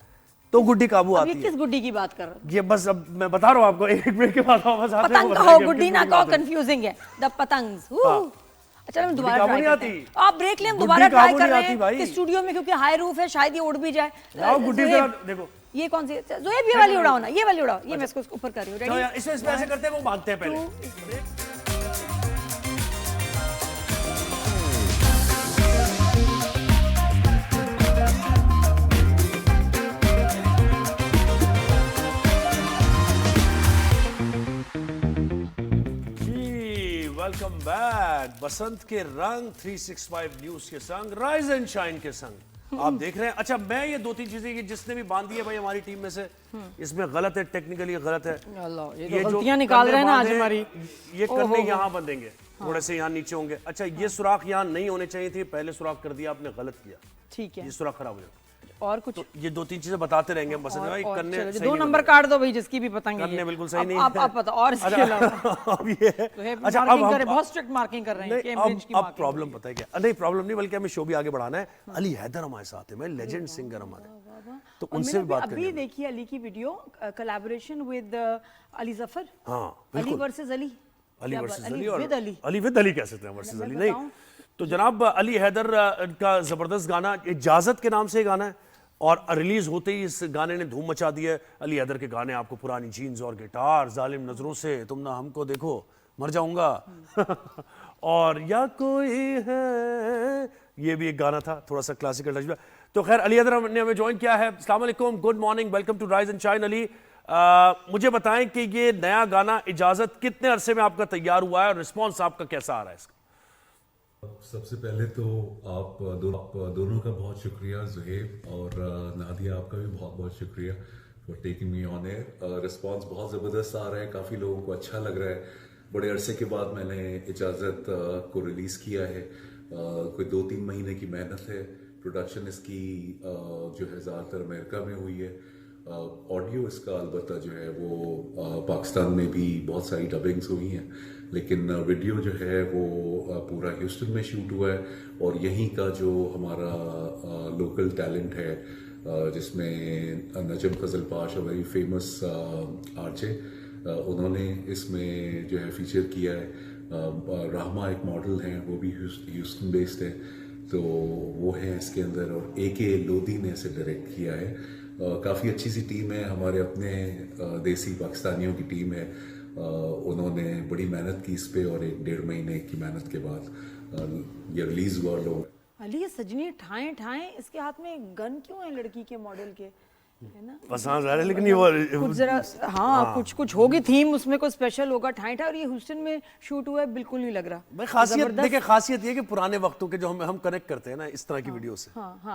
तो गुड्डी काबू आती है। किस गुड्डी की बात कर रहे हो? ये बस अब मैं बता रहा हूँ आपको, 1 मिनट के बाद पतंग कहो, गुड्डी ना कहो, कंफ्यूजिंग है। द पतंग्स। अच्छा, मैं दोबारा ट्राई करते हैं। आप ब्रेक लें, हम दोबारा ट्राई कर रहे हैं स्टूडियो में, क्योंकि हाई रूफ है, शायद ये उड़ भी जाए। गुड्डी देखो, ये कौन सी? जोएब, ये वाली उड़ाओ ना, ये वाली उड़ाओ। ये मैं इसको ऊपर कर रही हूँ। रेडी? इसमें ऐसे करते हैं, वो भागते हैं पहले। वेलकम बैक, बसंत के रंग 365 न्यूज के संग, राइज एंड शाइन के संग आप देख रहे हैं। अच्छा, मैं ये 2-3 चीजें कि जिसने भी बांधी है भाई हमारी टीम में से, इसमें गलत है, टेक्निकली गलत है। ये गलतियां निकाल रहे हैं ना आज हमारी। ये करने यहाँ बंधेंगे, थोड़े से यहाँ नीचे होंगे। अच्छा, ये सुराख यहाँ नहीं होने चाहिए थे, पहले सुराख कर दिया आपने, गलत किया। ठीक है, ये सुराख खराब हो जाएगा। और कुछ तो ये 2-3 चीजें बताते रहेंगे हम बसंत भाई। कन्ने चलो, सही 2 नहीं नंबर बताए। काट दो भाई, जिसकी भी पतंग है कन्ने ये। बिल्कुल सही नहीं आप पता और इसके अच्छा, अलावा अब ये तो है, अच्छा, अब मार्किंग हम कर रहे हैं, बहुत स्ट्रिक्ट मार्किंग कर रहे हैं, कैम्ब्रिज की अब मार्किंग। प्रॉब्लम पता है क्या? नहीं प्रॉब्लम नहीं, बल्कि हमें शो भी आगे बढ़ाना है। अली हैदर हमारे साथ है, मैं लेजेंड सिंगर हमारे, तो और उनसे मैंने भी बात अभी करेंगे। देखी अली की video, collaboration with Ali Zafar. हाँ अली बिल्कुल, वर्सेस अली, अली क्या वर्सेस बात- अली और विद अली। अली विद अली कह सकते हैं, वर्सेस मैं अली नहीं। बताऊं? तो जनाब अली हैदर का जबरदस्त गाना इजाजत के नाम से ये गाना है, और रिलीज होते ही इस गाने ने धूम मचा दी है। अली हैदर के गाने आपको पुरानी जीन्स और गिटार, जालिम नजरों से, तुम ना हमको देखो, मर जाऊंगा और या कोई है, ये भी एक गाना था, थोड़ा सा क्लासिकल टच। तो खैर अली हैदर ने हमें ज्वाइन किया है। अस्सलाम वालेकुम, good morning, welcome to rise and shine. Ali, मुझे बताएं कि ये नया गाना इजाजत कितने अरसे में आपका तैयार हुआ है और रिस्पॉन्स आपका कैसा आ रहा है इसका? सबसे पहले तो आप दोनों का बहुत शुक्रिया, ज़ुहैब और नादिया, आपका भी बहुत बहुत शुक्रिया for taking me on air. Response बहुत ज़बरदस्त आ रहा है, काफ़ी लोगों को अच्छा लग रहा है। बड़े अरसे के बाद मैंने इजाज़त को रिलीज़ किया है। कोई 2-3 महीने की मेहनत है। प्रोडक्शन इसकी जो है ज़्यादातर अमेरिका में हुई है। ऑडियो इसका अलबत्ता जो है वो पाकिस्तान में भी बहुत सारी डबिंग्स हुई हैं, लेकिन वीडियो जो है वो पूरा ह्यूस्टन में शूट हुआ है। और यहीं का जो हमारा लोकल टैलेंट है, जिसमें नजम फजल पाश, वेरी फेमस आरजे, उन्होंने इसमें जो है फीचर किया है। रहमा एक मॉडल हैं, वो भी ह्यूस्टन बेस्ड है, तो वो है इसके अंदर। और AK लोधी ने इसे डायरेक्ट किया है। काफ़ी अच्छी सी टीम है, हमारे अपने देसी पाकिस्तानियों की टीम है। उन्होंने बड़ी मेहनत की इस पे, और 1-1.5 महीने की मेहनत के बाद ये रिलीज हुआ। लोग अली, ये सजनी ठाएं ठाएं, इसके हाथ में गन क्यों है लड़की के मॉडल के, है ना? बस हाँ ज़ाहिर है, लेकिन ये वो कुछ जरा हाँ, कुछ होगी थीम उसमें, कोई स्पेशल होगा ठाएं ठाएं। और ये ह्यूस्टन में शूट हुआ है, बिल्कुल नहीं लग रहा। भाई खासियत जबरदस्त। देखिए, खासियत ये कि पुराने वक्तों के जो हम कनेक्ट करते हैं ना इस तरह की वीडियो से,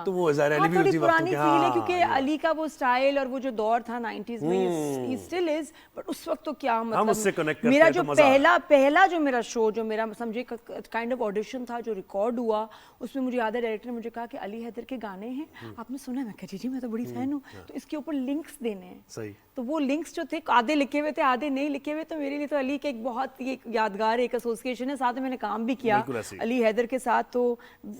तो वो ज़ाहिर है हाँ, अली भी थोड़ी उसी वक्तों पुरानी के। फील है, हाँ, क्योंकि अली का वो स्टाइल और वो जो दौर था 90s में, ही स्टिल इज, बट उस वक्त तो क्या मतलब, उससे connect करते मेरा हैं जो तो मजा पहला जो मेरा शो, जो मेरा समझे काइंड ऑफ ऑडिशन था, जो रिकॉर्ड हुआ, उसमें मुझे याद है डायरेक्टर ने मुझे कहा कि अली हैदर के गाने हैं, आपने सुना है? मैं कहा जी मैं तो बड़ी फैन हूँ, तो इसके ऊपर लिंक्स देने हैं। सही। तो वो लिंक्स जो थे, आधे लिखे हुए थे, आधे नहीं लिखे हुए, तो मेरे लिए तो अली के एक बहुत ही यादगार एक एसोसिएशन है। साथ में मैंने काम भी किया बिल्कुल ऐसे ही। अली हैदर के साथ, तो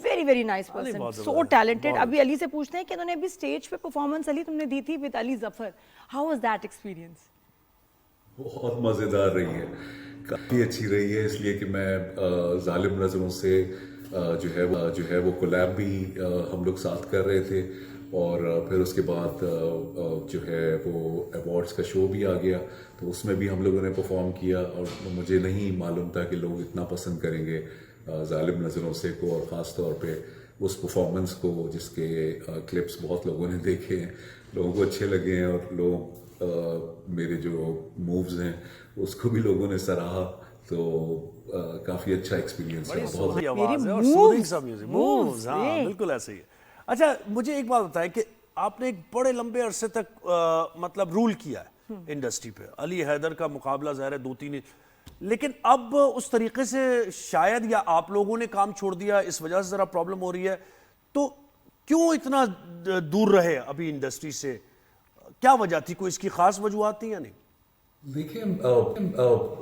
very very nice Ali person, बहुत सो ज़बरदस्त, टैलेंटेड। बहुत अभी अली से पूछते हैं कि उन्होंने अभी स्टेज पे परफॉर्मेंस अली तुमने दी थी with Ali Zafar, how was that experience? बहुत मज़ेदार रही है, काफ़ी अच्छी रही है, इसलिए कि मैं जालिम नज़रों से जो है वो कोलैब भी हम लोग साथ कर रहे थे। और फिर उसके बाद जो है वो अवार्ड्स का शो भी आ गया, तो उसमें भी हम लोगों ने परफॉर्म किया। और मुझे नहीं मालूम था कि लोग इतना पसंद करेंगे जालिम नज़रों से को, और ख़ास तौर पे उस परफॉर्मेंस को, जिसके क्लिप्स बहुत लोगों ने देखे हैं, लोगों को अच्छे लगे हैं। और लोग मेरे जो मूव्स हैं उसको भी लोगों ने सराहा, तो काफ़ी अच्छा एक्सपीरियंस बड़ी रहा। बहुत सुरीली आवाज़ है और moves, सूदिंग सा म्यूजिक, moves, मूव्स, हाँ yeah. बिल्कुल ऐसे ही है। अच्छा, मुझे एक बात बताएं कि आपने एक बड़े लंबे अरसे तक मतलब रूल किया है इंडस्ट्री पे। अली हैदर का मुकाबला ज़ाहिर है 2-3, लेकिन अब उस तरीके से शायद या आप लोगों ने काम छोड़ दिया, इस वजह से ज़रा प्रॉब्लम हो रही है, तो क्यों इतना दूर रहे अभी इंडस्ट्री से? क्या वजह थी? कोई इसकी खास वजूहत थी या नहीं? देखिए,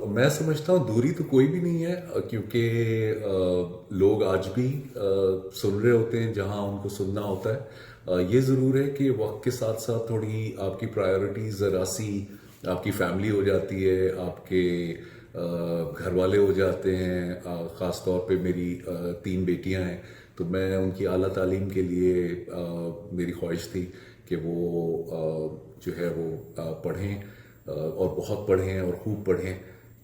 मैं समझता हूँ दूरी तो कोई भी नहीं है, क्योंकि लोग आज भी सुन रहे होते हैं जहाँ उनको सुनना होता है। ये ज़रूर है कि वक्त के साथ साथ थोड़ी आपकी प्रायोरिटीज़ ज़रा सी, आपकी फैमिली हो जाती है, आपके घर वाले हो जाते हैं। ख़ास तौर पे मेरी 3 बेटियां हैं, तो मैं उनकी आला तालीम के लिए मेरी ख्वाहिश थी कि वो जो है वो पढ़ें, और बहुत पढ़ें और खूब पढ़ें।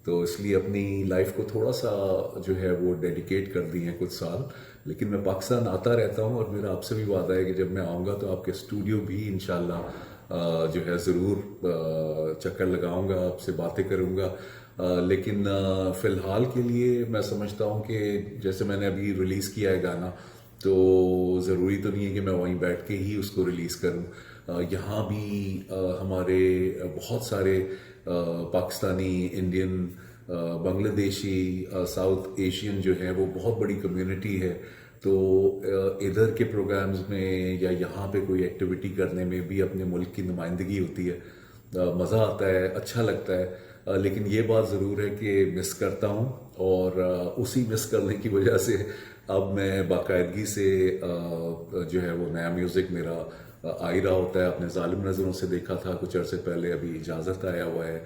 तो इसलिए अपनी लाइफ को थोड़ा सा जो है वो डेडिकेट कर दिए हैं कुछ साल। लेकिन मैं पाकिस्तान आता रहता हूँ, और मेरा आपसे भी वादा है कि जब मैं आऊँगा तो आपके स्टूडियो भी इंशाल्लाह जो है ज़रूर चक्कर लगाऊंगा, आपसे बातें करूँगा। लेकिन फ़िलहाल के लिए मैं समझता हूँ कि जैसे मैंने अभी रिलीज़ किया है गाना, तो ज़रूरी तो नहीं है कि मैं वहीं बैठ के ही उसको रिलीज़ करूँ। यहाँ भी हमारे बहुत सारे Pakistani, Indian, Bangladeshi, south Asian जो है वो बहुत बड़ी कम्युनिटी है। तो इधर के प्रोग्राम्स में या यहाँ पे कोई एक्टिविटी करने में भी अपने मुल्क की नुमाइंदगी होती है, मज़ा आता है, अच्छा लगता है। लेकिन ये बात ज़रूर है कि मिस करता हूँ, और उसी मिस करने की वजह से अब मैं बाकायदगी से जो है वो नया म्यूज़िक मेरा आ ही रहा होता है। अपने जालिम नज़रों से देखा था कुछ अरसे पहले, अभी इजाज़त आया हुआ है।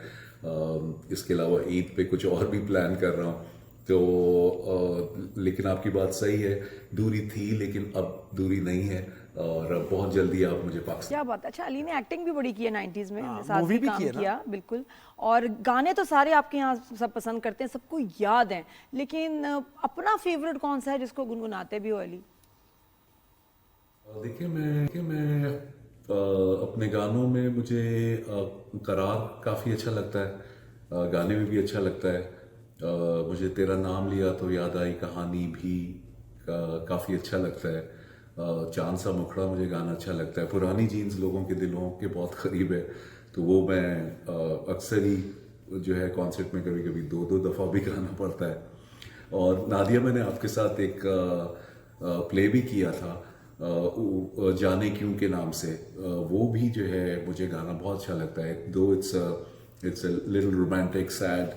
इसके अलावा ईद पे कुछ और भी प्लान कर रहा हूँ। तो लेकिन आपकी बात सही है, दूरी थी लेकिन अब दूरी नहीं है, और बहुत जल्दी आप मुझे पाकिस्तान। क्या बात है। अच्छा, अली ने एक्टिंग भी बड़ी की है 90s में, साथ भी काम किया, बिल्कुल। और गाने तो सारे आपके यहाँ सब पसंद करते हैं, सबको याद हैं, लेकिन अपना फेवरेट कौन सा है जिसको गुनगुनाते भी हो अली? देखिए मैं अपने गानों में मुझे करार काफ़ी अच्छा लगता है, गाने में भी अच्छा लगता है। मुझे तेरा नाम लिया तो याद आई कहानी भी काफ़ी अच्छा लगता है। चांद सा मुखड़ा मुझे गाना अच्छा लगता है। पुरानी जीन्स लोगों के दिलों के बहुत करीब है, तो वो मैं अक्सर ही जो है कॉन्सर्ट में कभी कभी दो दफ़ा भी गाना पड़ता है। और नादिया, मैंने आपके साथ एक प्ले भी किया था जाने क्यों के नाम से, वो भी जो है मुझे गाना बहुत अच्छा लगता है। दो it's a little romantic sad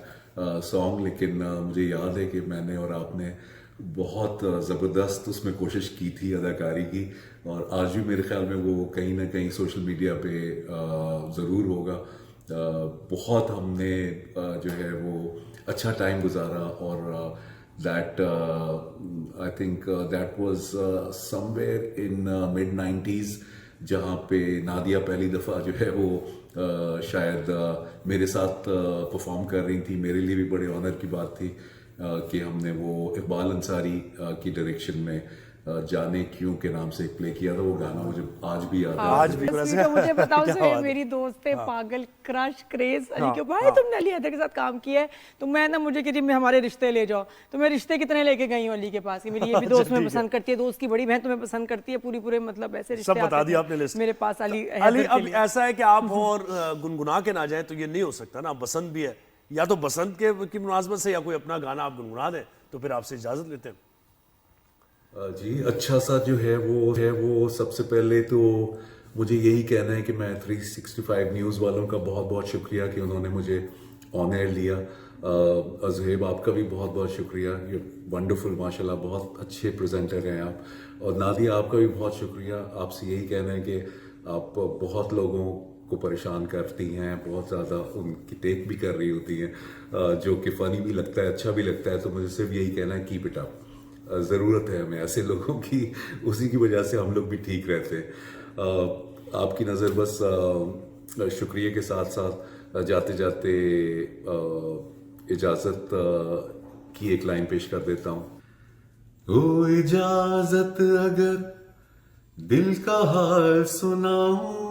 song, लेकिन मुझे याद है कि मैंने और आपने बहुत ज़बरदस्त उसमें कोशिश की थी अदाकारी की, और आज भी मेरे ख्याल में वो कहीं ना कहीं सोशल मीडिया पे ज़रूर होगा। बहुत हमने जो है वो अच्छा टाइम गुजारा, और that I think that was somewhere in mid nineties, जहाँ पे नादिया पहली दफ़ा जो है वो शायद मेरे साथ परफॉर्म कर रही थी। मेरे लिए भी बड़े ऑनर की बात थी कि हमने वो इकबाल अंसारी की डायरेक्शन में जाने क्यों के नाम से एक प्ले किया था। वो गाना मुझे आज भी याद है। आज भी तो मुझे बताओ से मेरी दोस्त है पागल क्रश क्रेज अली के भाई, तुमने अली हैदर के साथ काम किया है, तो मैं ना मुझे कि मैं हमारे रिश्ते ले जाओ, तो मैं रिश्ते कितने लेके गई हूँ अली के पास कि मेरी ये भी दोस्त में पसंद करती है, दोस्त की बड़ी बहन तुम्हें पसंद करती है, पूरे मतलब ऐसे रिश्ते सब बता दिया आपने लिस्ट मेरे पास अली। अब ऐसा है कि आप और गुनगुना के ना जाए तो ये नहीं हो सकता ना। बसंत भी है, या तो बसंत की मुनासबत से या कोई अपना गाना आप गुनगुना दें, तो फिर आपसे इजाजत लेते हैं। जी, अच्छा सा जो है वो सबसे पहले तो मुझे यही कहना है कि मैं 365 न्यूज़ वालों का बहुत बहुत शुक्रिया कि उन्होंने मुझे ऑन एयर लिया। ज़ुहैब, आपका भी बहुत बहुत शुक्रिया, ये वंडरफुल, माशाल्लाह बहुत अच्छे प्रेजेंटर हैं आप। और नादिया, आपका भी बहुत शुक्रिया। आपसे यही कहना है कि आप बहुत लोगों को परेशान करती हैं, बहुत ज़्यादा उनकी टेक भी कर रही होती हैं, जो कि फ़नी भी लगता है, अच्छा भी लगता है। तो मुझे सिर्फ यही कहना है, कीप इट अप। ज़रूरत है हमें ऐसे लोगों की, उसी की वजह से हम लोग भी ठीक रहते हैं। आपकी नज़र बस शुक्रिया के साथ साथ जाते जाते इजाज़त की एक लाइन पेश कर देता हूँ। ओ इजाज़त अगर दिल का हाल सुनाऊं,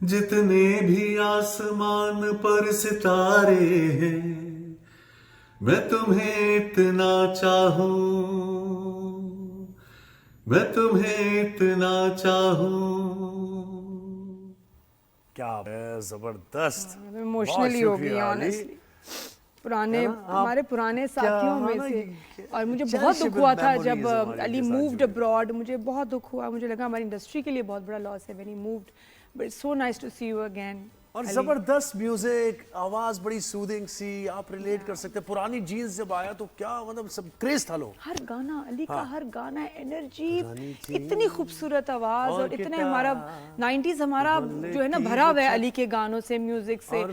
जितने भी आसमान पर सितारे हैं, मैं तुम्हें इतना चाहूं, मैं तुम्हें इतना चाहूं। क्या जबरदस्त, इमोशनली हो गई ऑनेस्टली। पुराने हमारे पुराने साथियों में से, और मुझे बहुत दुख हुआ था जब अली मूव्ड अब्रॉड। मुझे बहुत दुख हुआ, मुझे लगा हमारी इंडस्ट्री के लिए बहुत बड़ा लॉस है when he moved, but it's so nice to see you again. और जबरदस्त म्यूजिक, आवाज बड़ी सूदिंग सी, आप रिलेट कर सकते हैं। पुरानी जीन्स जब आया तो क्या मतलब सब क्रेज था लोग। हर गाना अली का, हर गाना एनर्जी, इतनी खूबसूरत आवाज, और इतने हमारा 90s हमारा जो है ना भरा हुआ है अली के गानों से, म्यूजिक से। और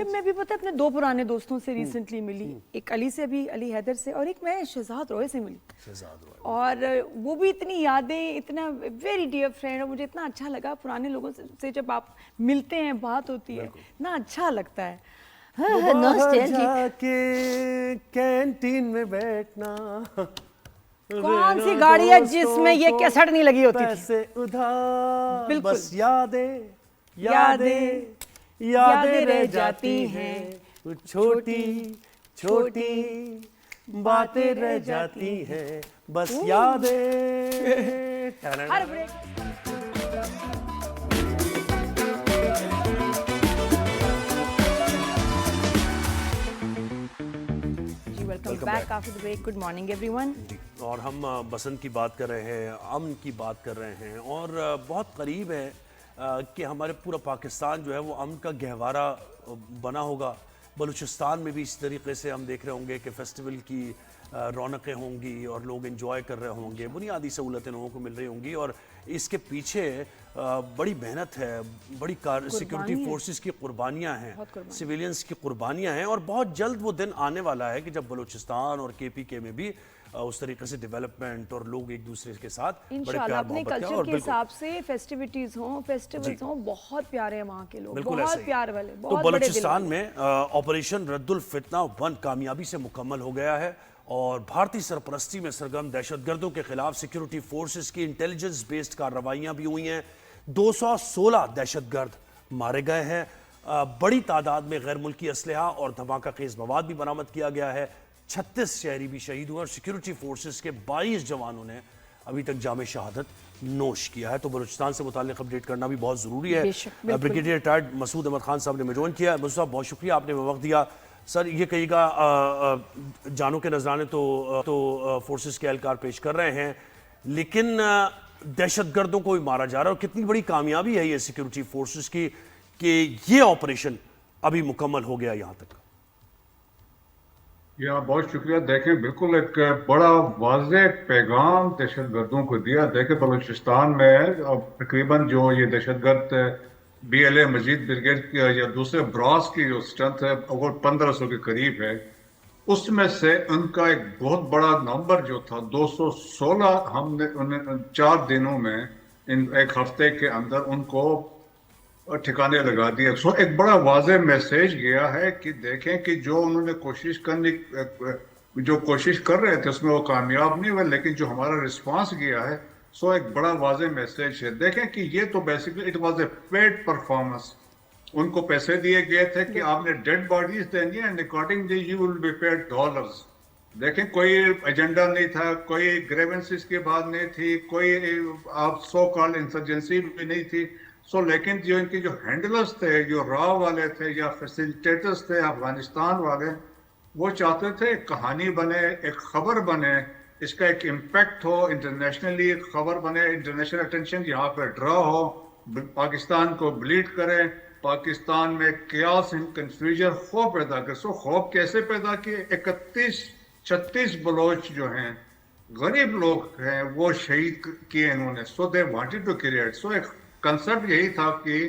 मैं भी पता है अपने दो पुराने दोस्तों से रिसेंटली मिली, एक अली से, अभी अली हैदर से, और एक मैं शहजाद रॉय से मिली। और वो भी इतनी यादें, इतना वेरी डियर फ्रेंड, और मुझे इतना अच्छा लगा पुराने लोगों से जब आप मिलते हैं, बात होती है ना, अच्छा लगता है। जाके कैंटीन में बैठना, कौन सी गाड़ी है जिसमें ये कैसेट नहीं लगी होती पैसे उधार, बस यादें रह जाती हैं, कुछ छोटी छोटी बातें रह जाती हैं, बस यादें। हर break Welcome back after the break. Good morning everyone. और हम बसंत की बात कर रहे हैं, अमन की बात कर रहे हैं और बहुत करीब है कि हमारे पूरा पाकिस्तान जो है वो अमन का गहवारा बना होगा। बलूचिस्तान में भी इस तरीके से हम देख रहे होंगे कि फेस्टिवल की रौनकें होंगी और लोग एंजॉय कर रहे होंगे, बुनियादी सहूलतें लोगों को मिल रही होंगी और इसके पीछे बड़ी मेहनत है, बड़ी सिक्योरिटी फोर्सेस की कुर्बानियां हैं, सिविलियंस की कुर्बानियां हैं और बहुत जल्द वो दिन आने वाला है कि जब बलूचिस्तान और KPK में भी उस तरीके से डेवलपमेंट और लोग एक दूसरे के साथ बड़े प्यार अपने कल्चर के हिसाब से फेस्टिविटीज हों, फेस्टिवल्स हों, बहुत प्यारे हैं वहाँ के लोग, बहुत प्यार वाले, बहुत तो बलूचिस्तान में ऑपरेशन रद्दुल फितना 1 कामयाबी से मुकम्मल हो गया है और भारतीय सरपरस्ती में सरगर्म दहशतगर्दों के खिलाफ सिक्योरिटी फोर्सेस की इंटेलिजेंस बेस्ड कार्रवाइयां भी हुई हैं। 216 दहशतगर्द मारे गए हैं, बड़ी तादाद में गैर मुल्की असलहा और धमाका खेज मवाद भी बरामद किया गया है। 36 शहरी भी शहीद हुए और सिक्योरिटी फोर्सेस के 22 जवानों ने अभी तक जामे शहादत नोश किया है। तो बलूचिस्तान से मुताल्लिक अपडेट करना भी बहुत जरूरी है। ब्रिगेडियर रिटायर्ड मसूद अहमद खान साहब ने हमें ज्वाइन किया। मसूद साहब बहुत शुक्रिया, आपने वक्त दिया। सर ये कहिएगा, जानों के नजराने तो फोर्सेस के एहलकार पेश कर रहे हैं, लेकिन दहशतगर्दों को भी मारा जा रहा है और कितनी बड़ी कामयाबी है ये सिक्योरिटी फोर्सेस की कि ये ऑपरेशन अभी मुकम्मल हो गया यहाँ तक। बहुत शुक्रिया। देखें, बिल्कुल एक बड़ा वाज़ेह पैगाम दहशतगर्दों को दिया। देखें, बलूचिस्तान में तकरीबन जो ये दहशतगर्द BLA मजीद ब्रिगेड या दूसरे ब्रास की जो स्ट्रेंथ है वो 1500 के करीब है। उसमें से उनका एक बहुत बड़ा नंबर जो था 216, हमने उन्हें 4 दिनों में, इन एक हफ्ते के अंदर उनको ठिकाने लगा दिया। सो एक बड़ा वाज़ेह मैसेज गया है कि देखें कि जो उन्होंने जो कोशिश कर रहे थे उसमें वो कामयाब नहीं हुए, लेकिन जो हमारा रिस्पांस गया है सो एक बड़ा वाज़ेह मैसेज है। देखें कि ये तो basically it was a paid performance. उनको पैसे दिए गए थे कि आपने डेड बॉडीज देनी है and accordingly you will be paid dollars. देखें, कोई एजेंडा नहीं था, कोई ग्रेवेंसेस की बात नहीं थी, कोई आप सो कॉल्ड इंसर्जेंसी भी नहीं थी। सो लेकिन जो इनके जो हैंडलर्स थे, जो रॉ वाले थे या फैसिलिटेटर्स थे अफगानिस्तान वाले, वो चाहते थे एक कहानी बने, एक खबर बने, इसका एक इम्पैक्ट हो, इंटरनेशनली खबर बने, इंटरनेशनल अटेंशन यहाँ पे ड्रा हो, पाकिस्तान को ब्लीड करे, पाकिस्तान में कियास एंड कंफ्यूजन, खौफ पैदा करे। सो खौफ कैसे पैदा किए? 36 बलोच जो हैं, गरीब लोग हैं, वो शहीद किए इन्होंने। सो दे वांटेड टू क्रिएट, सो एक कंसेप्ट यही था कि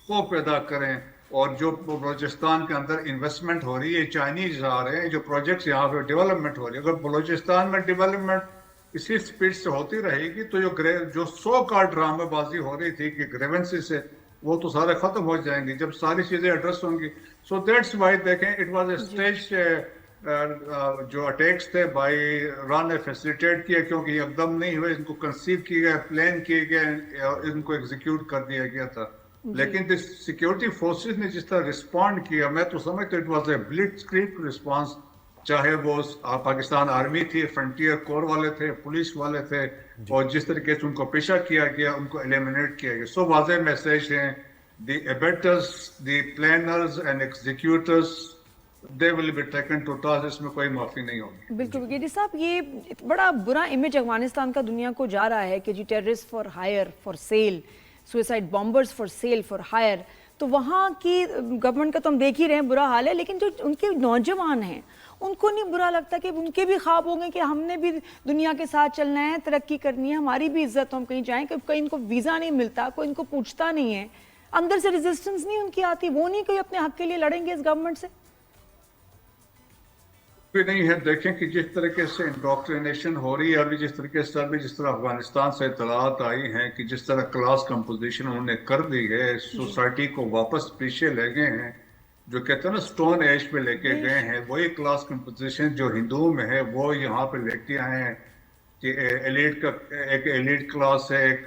खौफ पैदा करें। और जो बलूचिस्तान के अंदर इन्वेस्टमेंट हो रही है, चाइनीज आ रहे हैं, जो प्रोजेक्ट्स यहाँ पे डेवलपमेंट हो रही है, अगर बलूचिस्तान में डेवलपमेंट इसी स्पीड से होती रहेगी तो जो 100 का ड्रामेबाजी हो रही थी कि ग्रेवेंसेस से, वो तो सारे खत्म हो जाएंगे जब सारी चीजें एड्रेस होंगी। सो दैट्स वाई देखें, इट वाज ए स्टेज जो अटैक्स थे बाई ईरान ने फैसिलिटेट किया, क्योंकि एकदम नहीं हुए, इनको कंसीव किए गए, प्लान किए गए, इनको एग्जीक्यूट कर दिया गया था। लेकिन सिक्योरिटी फोर्सेस ने जिस तरह रिस्पॉन्ड किया, मैं तो समझता इट वाज ए ब्लिट्जक्रीग रिस्पांस। चाहे वो पाकिस्तान आर्मी थी, फ्रंटियर कोर वाले थे, पुलिस वाले थे, और जिस तरीके से उनको पेशा किया गया, उनको एलिमिनेट किया गया। सो वाज़ेह मैसेज है, the abettors, the planners and executors, they will be taken to task. इसमें कोई माफी नहीं होगी। बिल्कुल ब्रिगेडियर साहब, ये बड़ा बुरा इमेज अफगानिस्तान का दुनिया को जा रहा है कि जी terrorist for hire, for sale, suicide bombers for sale, for hire. तो वहाँ की गवर्नमेंट का तो हम देख ही रहे हैं बुरा हाल है, लेकिन जो उनके नौजवान हैं उनको नहीं बुरा लगता कि उनके भी ख्वाब होंगे कि हमने भी दुनिया के साथ चलना है, तरक्की करनी है, हमारी भी इज्जत हो, हम कहीं जाएं, कहीं इनको वीज़ा नहीं मिलता, कोई इनको पूछता नहीं है, अंदर से रेजिस्टेंस नहीं उनकी आती, वो नहीं कोई अपने हक के लिए लड़ेंगे इस गवर्नमेंट से? नहीं है। देखें कि जिस तरीके से इंडोक्ट्रिनेशन हो रही है अभी, जिस तरीके से अभी जिस तरह अफगानिस्तान से इतलात आई हैं कि जिस तरह क्लास कंपोजिशन उन्होंने कर दी है, सोसाइटी को वापस पीछे ले गए हैं, जो कहते हैं ना स्टोन एज पे लेके गए हैं, वही क्लास कंपोजिशन जो हिंदुओं में है वो यहाँ पे लेके आए हैं कि एलिट का एक एलिट क्लास है, एक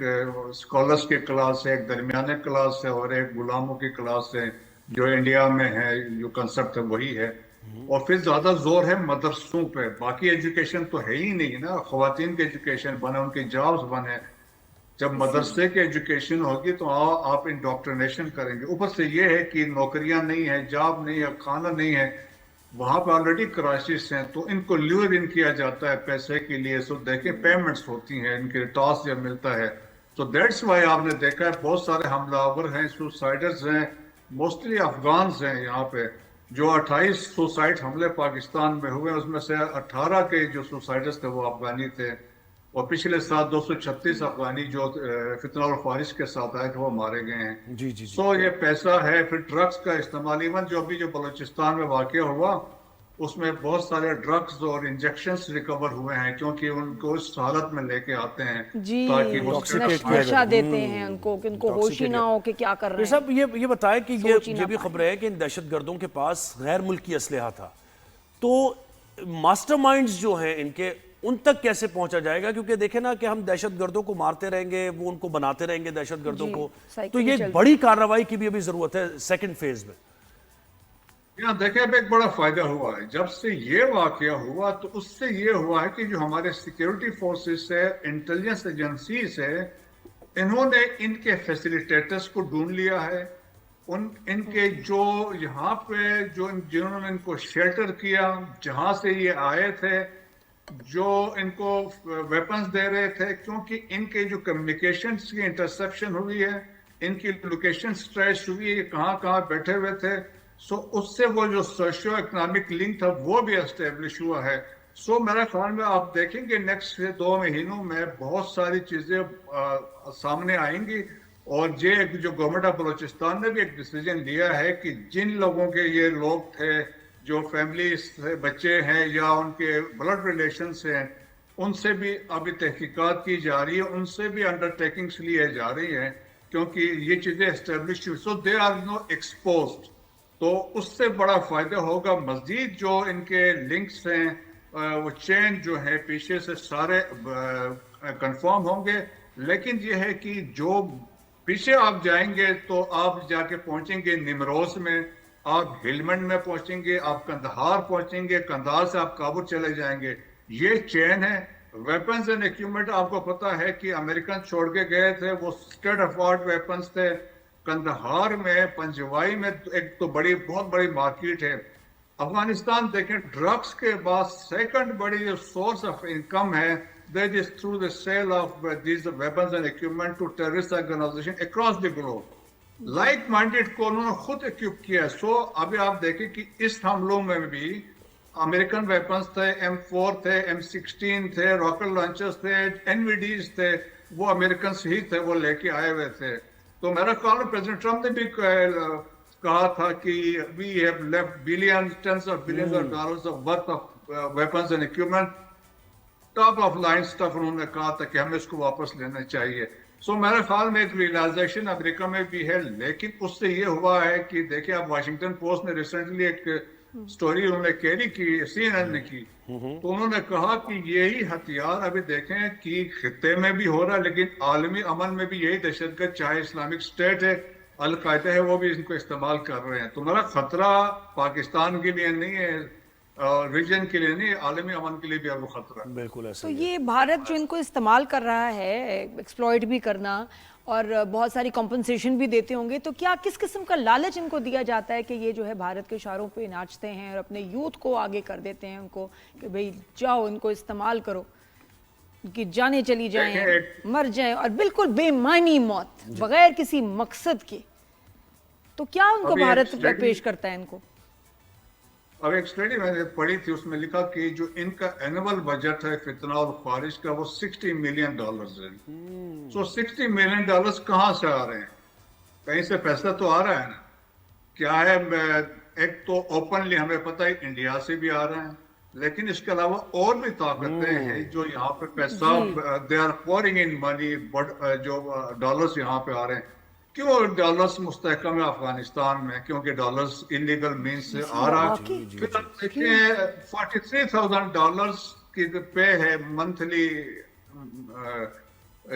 स्कॉलर्स की क्लास है, एक दरमियाने क्लास है और एक गुलामों की क्लास है, जो इंडिया में है, जो कंसेप्ट है वही है। और फिर ज्यादा जोर है मदरसों पे, बाकी एजुकेशन तो है ही नहीं ना, खवातीन की एजुकेशन बने, उनके जॉब्स बने। जब मदरसे की एजुकेशन होगी तो आप इंडोक्ट्रिनेशन करेंगे। ऊपर से ये है कि नौकरियां नहीं है, जॉब नहीं है, खाना नहीं है, वहां पर ऑलरेडी क्राइसिस हैं, तो इनको ल्यूर इन किया जाता है पैसे के लिए। सो देखें पेमेंट्स होती हैं, इनके टॉस जब मिलता है, तो दैट्स वाई आपने देखा है बहुत सारे हमलावर हैं, सुसाइडर्स हैं, मोस्टली अफगान्स हैं यहाँ पे। जो 28 सुसाइड हमले पाकिस्तान में हुए उसमें से 18 के जो सुसाइडर्स थे वो अफगानी थे, और पिछले साल 236 अफगानी जो फितना और ख्वारिश के साथ आए थे वो मारे गए हैं। जी जी। सो ये पैसा है, फिर ड्रग्स का इस्तेमाल, इवन जो अभी जो बलूचिस्तान में वाकया हुआ उसमें बहुत सारे ड्रग्स और इंजेक्शंस रिकवर हुए हैं, क्योंकि उनको इस हालत में लेके आते हैं जी, ताकि वो नशा देते हैं उनको कि उनको होश ही ना हो कि क्या कर रहे हैं। साहब ये बताएं कि ये भी खबर है कि इन दहशतगर्दों के पास गैर मुल्की असलहा था, तो मास्टरमाइंड्स जो हैं इनके उन तक कैसे पहुंचा जाएगा? क्योंकि देखें ना कि हम दहशतगर्दों को मारते रहेंगे, वो उनको बनाते रहेंगे दहशतगर्दों को, तो ये बड़ी कार्रवाई की भी अभी जरूरत है सेकंड फेज में। यहाँ देखें अब एक बड़ा फायदा हुआ है जब से ये वाकया हुआ, तो उससे ये हुआ है कि जो हमारे सिक्योरिटी फोर्सेस है, इंटेलिजेंस एजेंसीज है, इन्होंने इनके फैसिलिटेटर्स को ढूंढ लिया है। इनके जो यहाँ पे जिन्होंने इनको शेल्टर किया, जहां से ये आए थे, जो इनको वेपन्स दे रहे थे, क्योंकि इनके जो कम्युनिकेशन की इंटरसेप्शन हुई है, इनकी लोकेशन ट्रेस हुई है, कहाँ कहाँ बैठे हुए थे। सो उससे वो जो सोशियो इकोनॉमिक लिंक था वो भी एस्टेब्लिश हुआ है। सो मेरे ख्याल में आप देखेंगे नेक्स्ट 2 महीनों में बहुत सारी चीजें सामने आएंगी, और ये जो गवर्नमेंट ऑफ बलूचिस्तान ने भी एक डिसीजन लिया है कि जिन लोगों के ये लोग थे जो फैमिली से बच्चे हैं या उनके ब्लड रिलेशन से हैं, उनसे भी अभी तहकीकात की जा रही है, उनसे भी अंडरटेकिंग्स लिए जा रही हैं, क्योंकि ये चीजें एस्टेब्लिश हुई, सो दे आर नो एक्सपोज्ड। तो उससे बड़ा फायदा होगा। मजीद जो इनके लिंक्स हैं, वो चेन जो है पीछे से सारे कंफर्म होंगे। लेकिन ये है कि जो पीछे आप जाएंगे तो आप जाके पहुंचेंगे निमरोज में, आप हेलमंड में पहुंचेंगे, आप कंदहार पहुंचेंगे, कंदहार से आप काबुल चले जाएंगे। ये चेन है। वेपन्स एंड इक्विपमेंट आपको पता है कि अमेरिकन छोड़ के गए थे, वो स्टेट ऑफ आर्ट वेपन्स थे। कंदहार में, पंजवाई में एक तो बहुत बड़ी मार्केट है। अफगानिस्तान देखें ड्रग्स के बाद सेकंड बड़ी जो सोर्स ऑफ इनकम है, that is through the sale of these weapons and equipment to terrorist organisation across the globe. Like minded को उन्होंने खुद इक्विप किया। सो अभी आप देखें कि इस हमलों में भी अमेरिकन वेपन्स थे, M4 थे, M16 थे, रॉकेट लॉन्चर्स थे, NVDs थे, वो अमेरिकन ही थे, वो लेके आए हुए थे। तो मेरा ख्याल में प्रेसिडेंट ट्रम्प ने भी कहा था कि we have left billions, tens of billions of dollars of worth of weapons and equipment, top of line stuff उन्होंने कहा था कि हमें इसको वापस लेना चाहिए। सो मेरे ख्याल में एक रियलाइजेशन अमेरिका में भी है। लेकिन उससे ये हुआ है कि देखिए, आप वाशिंगटन पोस्ट ने रिसेंटली एक स्टोरी उन्होंने कैरी की, CNN ने की, तो उन्होंने कहा कि यही हथियार अभी देखें कि खित्ते में भी हो रहा है, लेकिन आलमी अमन में भी यही दहशतगर्द, चाहे इस्लामिक स्टेट है, अल-कायदा है, वो भी इनको इस्तेमाल कर रहे हैं। तो मेरा खतरा पाकिस्तान के लिए नहीं है, रीजन के लिए नहीं, आलमी अमन के लिए भी अब खतरा है। बिल्कुल ऐसा। तो ये भारत जो इनको इस्तेमाल कर रहा है, एक्सप्लॉइट भी करना और बहुत सारी कॉम्पनसेशन भी देते होंगे, तो क्या किस किस्म का लालच इनको दिया जाता है कि ये जो है भारत के इशारों पे नाचते हैं और अपने यूथ को आगे कर देते हैं उनको कि भाई जाओ इनको इस्तेमाल करो, कि जाने चली जाएं, मर जाएं, और बिल्कुल बेमानी मौत बगैर किसी मकसद के, तो क्या उनको भारत पेश करता है इनको? अब एक स्टडी मैंने पढ़ी थी, उसमें लिखा कि जो इनका एनुअल बजट है फितना और ख्वारिश का, वो $60 मिलियन है। सो $60 मिलियन कहाँ से आ रहे हैं? कहीं से पैसा तो आ रहा है ना। क्या है, एक तो ओपनली हमें पता है इंडिया से भी आ रहा है, लेकिन इसके अलावा और भी ताकतें हैं जो यहाँ पे पैसा, they are pouring in money, जो डॉलर्स यहाँ पे आ रहे हैं। क्यों डॉलर्स मुस्तहकम है अफगानिस्तान में? क्योंकि डॉलर्स इलीगल मीन्स से आ रहा है। फिर आप देखिए $43,000 की पे है मंथली,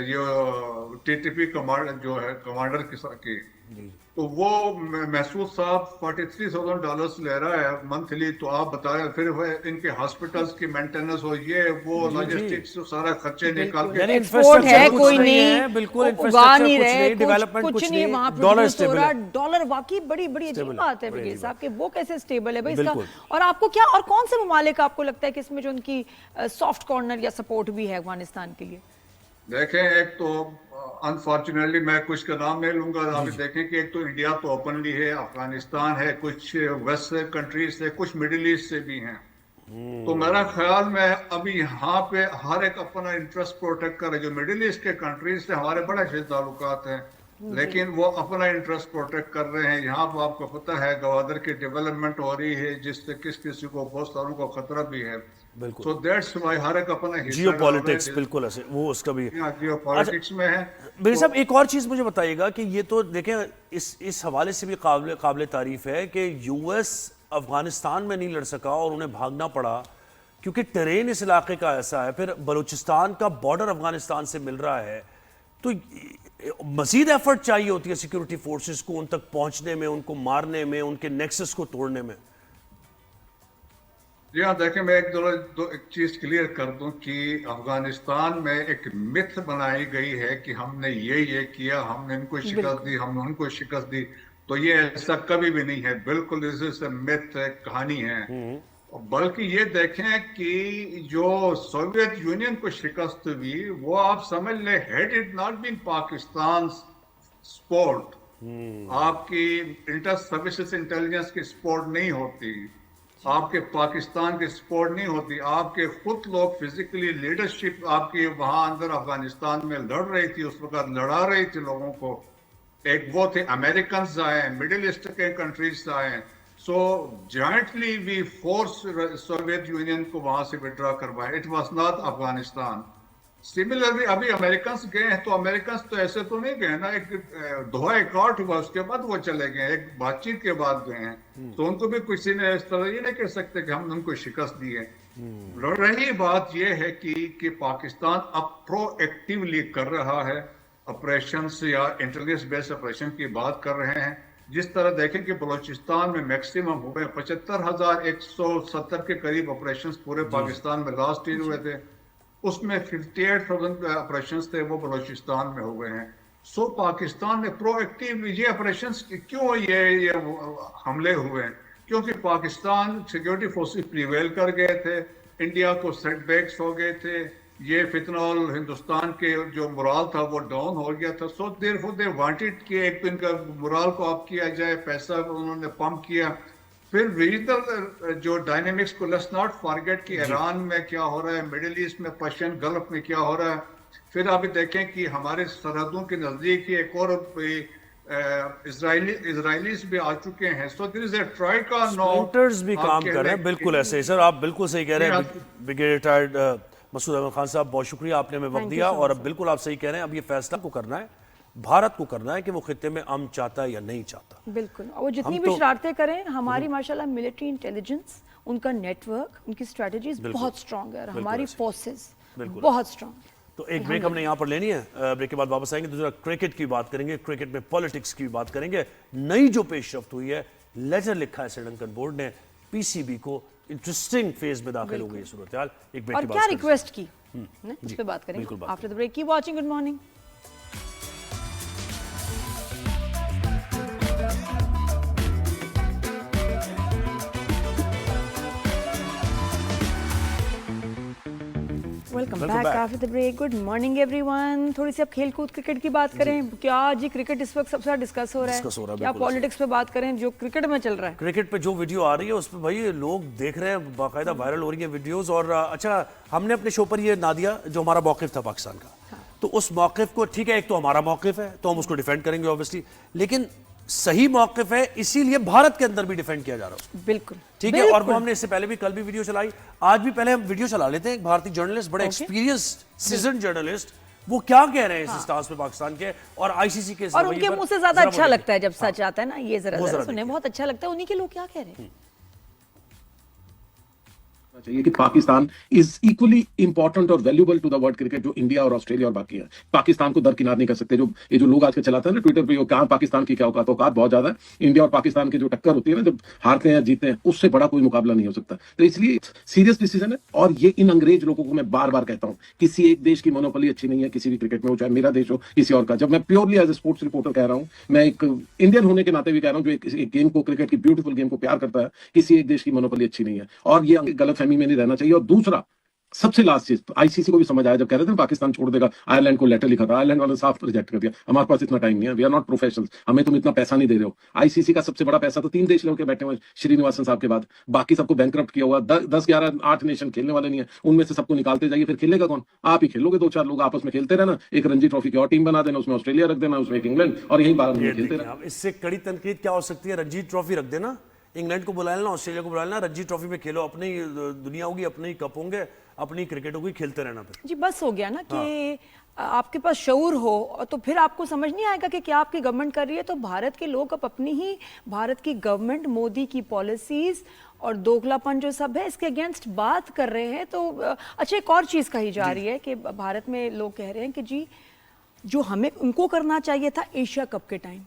जो TTP कमांडर जो है, कमांडर की तो वो महसूद साहब $43,000 ले रहा है मंथली। तो आप बताएं फिर इनके हॉस्पिटल्स की मेंटेनेंस हो, ये वो लॉजिस्टिक्स सारा खर्चे निकाल के, एक्सपोर्ट है कोई नहीं, बिल्कुल उगा नहीं रहे, डेवलपमेंट कुछ नहीं, वहां डॉलर वाकई बड़ी बड़ी अजीब बात है ब्रिगेड साहब कि वो कैसे स्टेबल है भाई इसका। और आपको क्या और कौन से ममालिक आपको लगता है कि इसमें जो उनकी सॉफ्ट कॉर्नर या सपोर्ट भी है अफगानिस्तान के लिए? देखें, एक तो अनफॉर्चुनेटली मैं कुछ का नाम नहीं लूंगा, आप देखें कि एक तो इंडिया तो ओपनली है, अफगानिस्तान है, कुछ वेस्टर्न कंट्रीज से, कुछ मिडिल ईस्ट से भी हैं। तो मेरा ख्याल में अभी यहाँ पे हर एक अपना इंटरेस्ट प्रोटेक्ट करे। जो मिडिल ईस्ट के कंट्रीज से हमारे बड़े अच्छे ताल्लुकात हैं, लेकिन वो अपना इंटरेस्ट प्रोटेक्ट कर रहे हैं। यहाँ पर आपको पता है गवादर की डेवलपमेंट हो रही है, जिससे किसी को बहुत सारों को खतरा भी है। बिल्कुल। So that's why हर एक अपना जियोपॉलिटिक्स बिल्कुल ऐसे वो उसका भी जियोपॉलिटिक्स में है। मेरे साहब एक और चीज मुझे बताइएगा कि ये तो देखें इस हवाले से भी काबिल तारीफ है कि यूएस अफगानिस्तान में नहीं लड़ सका और उन्हें भागना पड़ा क्योंकि टेरेन इस इलाके का ऐसा है। फिर बलूचिस्तान का बॉर्डर अफगानिस्तान से मिल रहा है, तो मजीद एफर्ट चाहिए होती है सिक्योरिटी फोर्सेस को उन तक पहुंचने में, उनको मारने में, उनके नेक्सस को तोड़ने में। जी हाँ, देखें मैं एक चीज क्लियर कर दूं कि अफगानिस्तान में एक मिथ बनाई गई है कि हमने ये किया, हमने इनको शिकस्त दी, हमने उनको शिकस्त दी। तो ये ऐसा कभी भी नहीं है, बिल्कुल इसे मिथ है, कहानी है। बल्कि ये देखें कि जो सोवियत यूनियन को शिकस्त हुई वो आप समझ लें had it not been Pakistan support, आपकी इंटर सर्विसेज इंटेलिजेंस की सपोर्ट नहीं होती, आपके पाकिस्तान की सपोर्ट नहीं होती, आपके खुद लोग फिजिकली लीडरशिप आपकी वहां अंदर अफगानिस्तान में लड़ रही थी, उस वक्त लड़ा रही थी लोगों को। एक वो थे अमेरिकन आए, मिडिल ईस्ट के कंट्रीज आए। So jointly we force Soviet Union को वहां से विड्रॉ करवाया, it was not Afghanistan. Similarly अभी अमेरिकन गए हैं, तो अमेरिकन तो ऐसे तो नहीं गए ना, एक दोहा एकॉर्ड हुआ उसके बाद वो चले गए, एक बातचीत के बाद गए हैं। तो उनको भी किसी ने इस तरह ये नहीं कह सकते कि हमने उनको शिकस्त दी है। रही बात ये है कि पाकिस्तान अब प्रोएक्टिवली कर रहा है ऑपरेशन या इंटेलिजेंस बेस्ड ऑपरेशन की बात कर रहे हैं। जिस तरह देखें कि बलूचिस्तान में मैक्सिमम हुए 75,170 के करीब ऑपरेशन पूरे पाकिस्तान में लास्ट ईयर हुए थे, उसमें 58,000 ऑपरेशन थे वो बलूचिस्तान में हो गए हैं। सो पाकिस्तान ने प्रोएक्टिव ये ऑपरेशन क्यों ये हमले हुए हैं, क्योंकि पाकिस्तान सिक्योरिटी फोर्सेस प्रिवेल कर गए थे, इंडिया को सेटबैक्स हो गए थे, ये फितनॉल हिंदुस्तान के जो मोराल था वो डाउन हो गया था। सो देयरफॉर दे वांटेड कि एक तो इनका मोराल को अप किया जाए, पैसा उन्होंने पंप किया। फिर रीजनल जो डायनेमिक्स को लेट्स नॉट फॉरगेट कि ईरान में क्या हो रहा है, मिडिल ईस्ट में, पर्शियन गल्फ में क्या हो रहा है। फिर आप देखें कि हमारे सरहदों के नजदीक ही एक और इजराइलीज भी आ चुके हैं। सो देयर इज अ ट्राइका नोटर्स भी काम कर रहे हैं। बिल्कुल ऐसे सर, आप बिल्कुल सही कह रहे हैं। ब्रिगेडियर रिटायर्ड मसूद अहमद खान साहब, बहुत शुक्रिया, आपने हमें वक्त दिया। और अब बिल्कुल आप सही कह रहे हैं, अब ये फैसला को करना है, भारत को करना है कि वो खित्ते में अमन चाहता है या नहीं चाहता। बिल्कुल, और वो जितनी भी शरारतें करें, हमारी माशाल्लाह मिलिट्री इंटेलिजेंस, उनका नेटवर्क, उनकी स्ट्रेटजीज बहुत स्ट्रांग है, हमारी फोर्सेस बहुत स्ट्रांग। तो एक ब्रेक हमने यहाँ पर लेनी है, ब्रेक के बाद वापस आएंगे, दूसरा क्रिकेट की बात करेंगे, क्रिकेट में पॉलिटिक्स की बात करेंगे। नई जो पेशरफ्त हुई है, लेटर लिखा है श्रीलंकन बोर्ड ने, पीसीबी को इंटरेस्टिंग फेज में दाखिल हो गई सूरत हाल। एक ब्रेक और क्या रिक्वेस्ट की इस पे बात करेंगे after the break. Keep watching, good morning. Welcome back after the break. Good morning everyone. थोड़ी सी अब खेलकूद क्रिकेट की बात करें। क्या जी क्रिकेट इस वक्त सबसे ज्यादा डिस्कस हो रहा है, क्या पॉलिटिक्स पे बात करें जो क्रिकेट में चल रहा है? क्रिकेट पे जो वीडियो आ रही है उस पर भाई लोग देख रहे हैं, बाकायदा वायरल हो रही है वीडियोस। और अच्छा, हमने अपने शो पर ये नादिया जो हमारा मौकिफ था पाकिस्तान का, तो उस मौकिफ को, ठीक है, एक तो हमारा मौकिफ है तो हम उसको डिफेंड करेंगे ऑब्वियसली, लेकिन सही मौकिफ है इसीलिए भारत के अंदर भी डिफेंड किया जा रहा है। बिल्कुल ठीक है। और वो हमने इससे पहले भी, कल भी वीडियो चलाई, आज भी पहले हम वीडियो चला लेते हैं। एक भारतीय जर्नलिस्ट, बड़े एक्सपीरियंस्ड सीजन जर्नलिस्ट, वो क्या कह रहे हैं इस स्टांस पे पाकिस्तान के और आईसीसी के, और उनके मुंह से ज्यादा अच्छा लगता है जब सच आता है ना, ये जरा सुने, बहुत अच्छा लगता है। उन्हीं के लोग क्या कह रहे हैं। चाहिए कि पाकिस्तान इज इक्वली इंपॉर्टेंट और valuable to the world cricket जो इंडिया और ऑस्ट्रेलिया और बाकी है। पाकिस्तान को दरकिनार नहीं कर सकते। जो ये जो लोग आजकल चलाते हैं ना ट्विटर पे, कहाँ पाकिस्तान की क्या औकात, औकात बहुत ज्यादा है। इंडिया और पाकिस्तान की जो टक्कर होती है ना, जब हारते हैं या जीतते हैं, उससे बड़ा कोई मुकाबला नहीं हो सकता। तो इसलिए सीरियस डिसीजन है। और ये इन अंग्रेज लोगों को मैं बार बार कहता हूँ, किसी एक देश की मोनोपोली अच्छी नहीं है किसी भी क्रिकेट में, हो चाहे मेरा देश हो किसी और का। जब मैं purely as a sports reporter कह रहा हूँ, मैं एक इंडियन होने के नाते भी कह रहा हूँ, जो एक गेम को, क्रिकेट की ब्यूटीफुल गेम को प्यार करता है, किसी एक देश की मोनोपोली अच्छी नहीं है। और ये गलतफहमी में नहीं रहना चाहिए। और दूसरा सबसे लास्ट चीज, आईसीसी को भी समझ आया, जब कह रहे थे ना पाकिस्तान छोड़ देगा, आयरलैंड को लेटर लिखा था, आयरलैंड वाले साफ रिजेक्ट कर दिया। हमारे पास इतना टाइम नहीं है, वी आर नॉट प्रोफेशनल्स, हमें तुम इतना पैसा नहीं दे रहे हो। आईसीसी का सबसे बड़ा पैसा तो 3 देश लेके बैठे हुए श्रीनिवासन साहब के बाद, बाकी सबको बैंकरप्ट किया हुआ। 10, 11, 8 नेशन खेलने वाले नहीं है, उनमें से सबको निकालते जाइए, फिर खेलेगा कौन? आप ही खेलोगे, 2-4 लोग आपस में खेलते रहना, एक रणजी ट्रॉफी की और टीम बना देना, उसमें ऑस्ट्रेलिया रख देना, उसमें एक इंग्लैंड, और यही 12 में खेलते रहना। इससे कड़ी तनकीद क्या हो सकती है? रणजी ट्रॉफी रख देना, इंग्लैंड को बुला लेना, ऑस्ट्रेलिया को बुला लेना, रणजी ट्रॉफी में खेलो, अपनी दुनिया होगी, अपने ही कप होंगे, अपनी क्रिकेट होगी, खेलते रहना। फिर जी बस हो गया ना कि आपके पास शऊर हो, तो फिर आपको समझ नहीं आएगा कि क्या आपकी गवर्नमेंट कर रही है। तो भारत के लोग अब अपनी ही, भारत की गवर्नमेंट, मोदी की पॉलिसीज और दोगलापन जो सब है, इसके अगेंस्ट बात कर रहे हैं। तो अच्छा, एक और चीज कही जा रही है कि भारत में लोग कह रहे हैं कि जी जो हमें उनको करना चाहिए था एशिया कप के टाइम,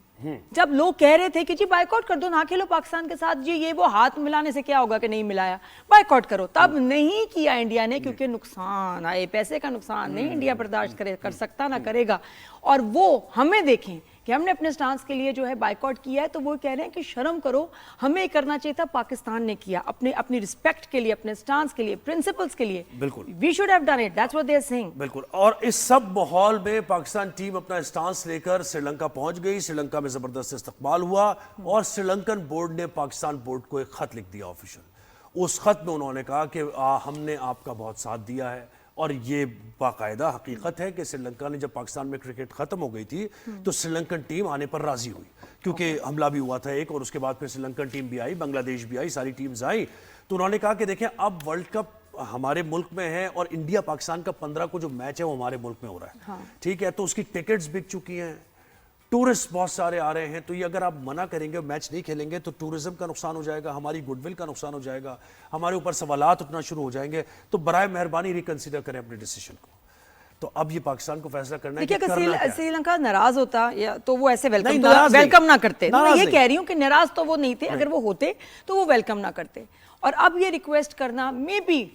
जब लोग कह रहे थे कि जी बायकॉट कर दो, ना खेलो पाकिस्तान के साथ, जी ये वो हाथ मिलाने से क्या होगा कि नहीं मिलाया, बायकॉट करो, तब नहीं किया इंडिया ने, क्योंकि नुकसान आए, पैसे का नुकसान नहीं इंडिया बर्दाश्त कर सकता, ना करेगा। और वो हमें देखें कि हमने अपने स्टांस के लिए जो है बायकॉट किया है, तो वो कह रहे हैं कि शर्म करो, हमें करना चाहिए था, पाकिस्तान ने किया, अपनी रिस्पेक्ट के लिए, अपने स्टांस के लिए, प्रिंसिपल्स के लिए। बिल्कुल, we should have done it, that's what they are saying. बिल्कुल। और इस सब माहौल में पाकिस्तान टीम अपना स्टांस लेकर श्रीलंका पहुंच गई। श्रीलंका में जबरदस्त इस्तकबाल हुआ और श्रीलंकन बोर्ड ने पाकिस्तान बोर्ड को एक खत लिख दिया ऑफिशियल। उस खत में उन्होंने कहा कि हमने आपका बहुत साथ दिया है, और ये बाकायदा हकीकत है कि श्रीलंका ने, जब पाकिस्तान में क्रिकेट खत्म हो गई थी, तो श्रीलंकन टीम आने पर राजी हुई, क्योंकि हमला भी हुआ था एक, और उसके बाद फिर श्रीलंकन टीम भी आई, बांग्लादेश भी आई, सारी टीम्स आई। तो उन्होंने कहा कि देखें, अब वर्ल्ड कप हमारे मुल्क में है, और इंडिया पाकिस्तान का 15 को जो मैच है वो हमारे मुल्क में हो रहा है। ठीक है, तो उसकी टिकट्स बिक चुकी हैं, टूरिस्ट बहुत सारे आ रहे हैं। तो ये अगर आप मना करेंगे, मैच नहीं खेलेंगे, तो टूरिज्म का नुकसान हो जाएगा, हमारी गुडविल का नुकसान हो जाएगा, हमारे ऊपर सवालात उठना शुरू हो जाएंगे। तो बराए मेहरबानी रिकंसिडर करें अपने डिसीजन को। तो अब ये पाकिस्तान को फैसला करना है कि करना क्या है। श्रीलंका नाराज होता या तो वो ऐसे वेलकम ना करते। मैं ये कह रही हूँ कि नाराज तो वो नहीं थे, अगर वो होते तो वो वेलकम ना करते। और अब ये रिक्वेस्ट करना मे बी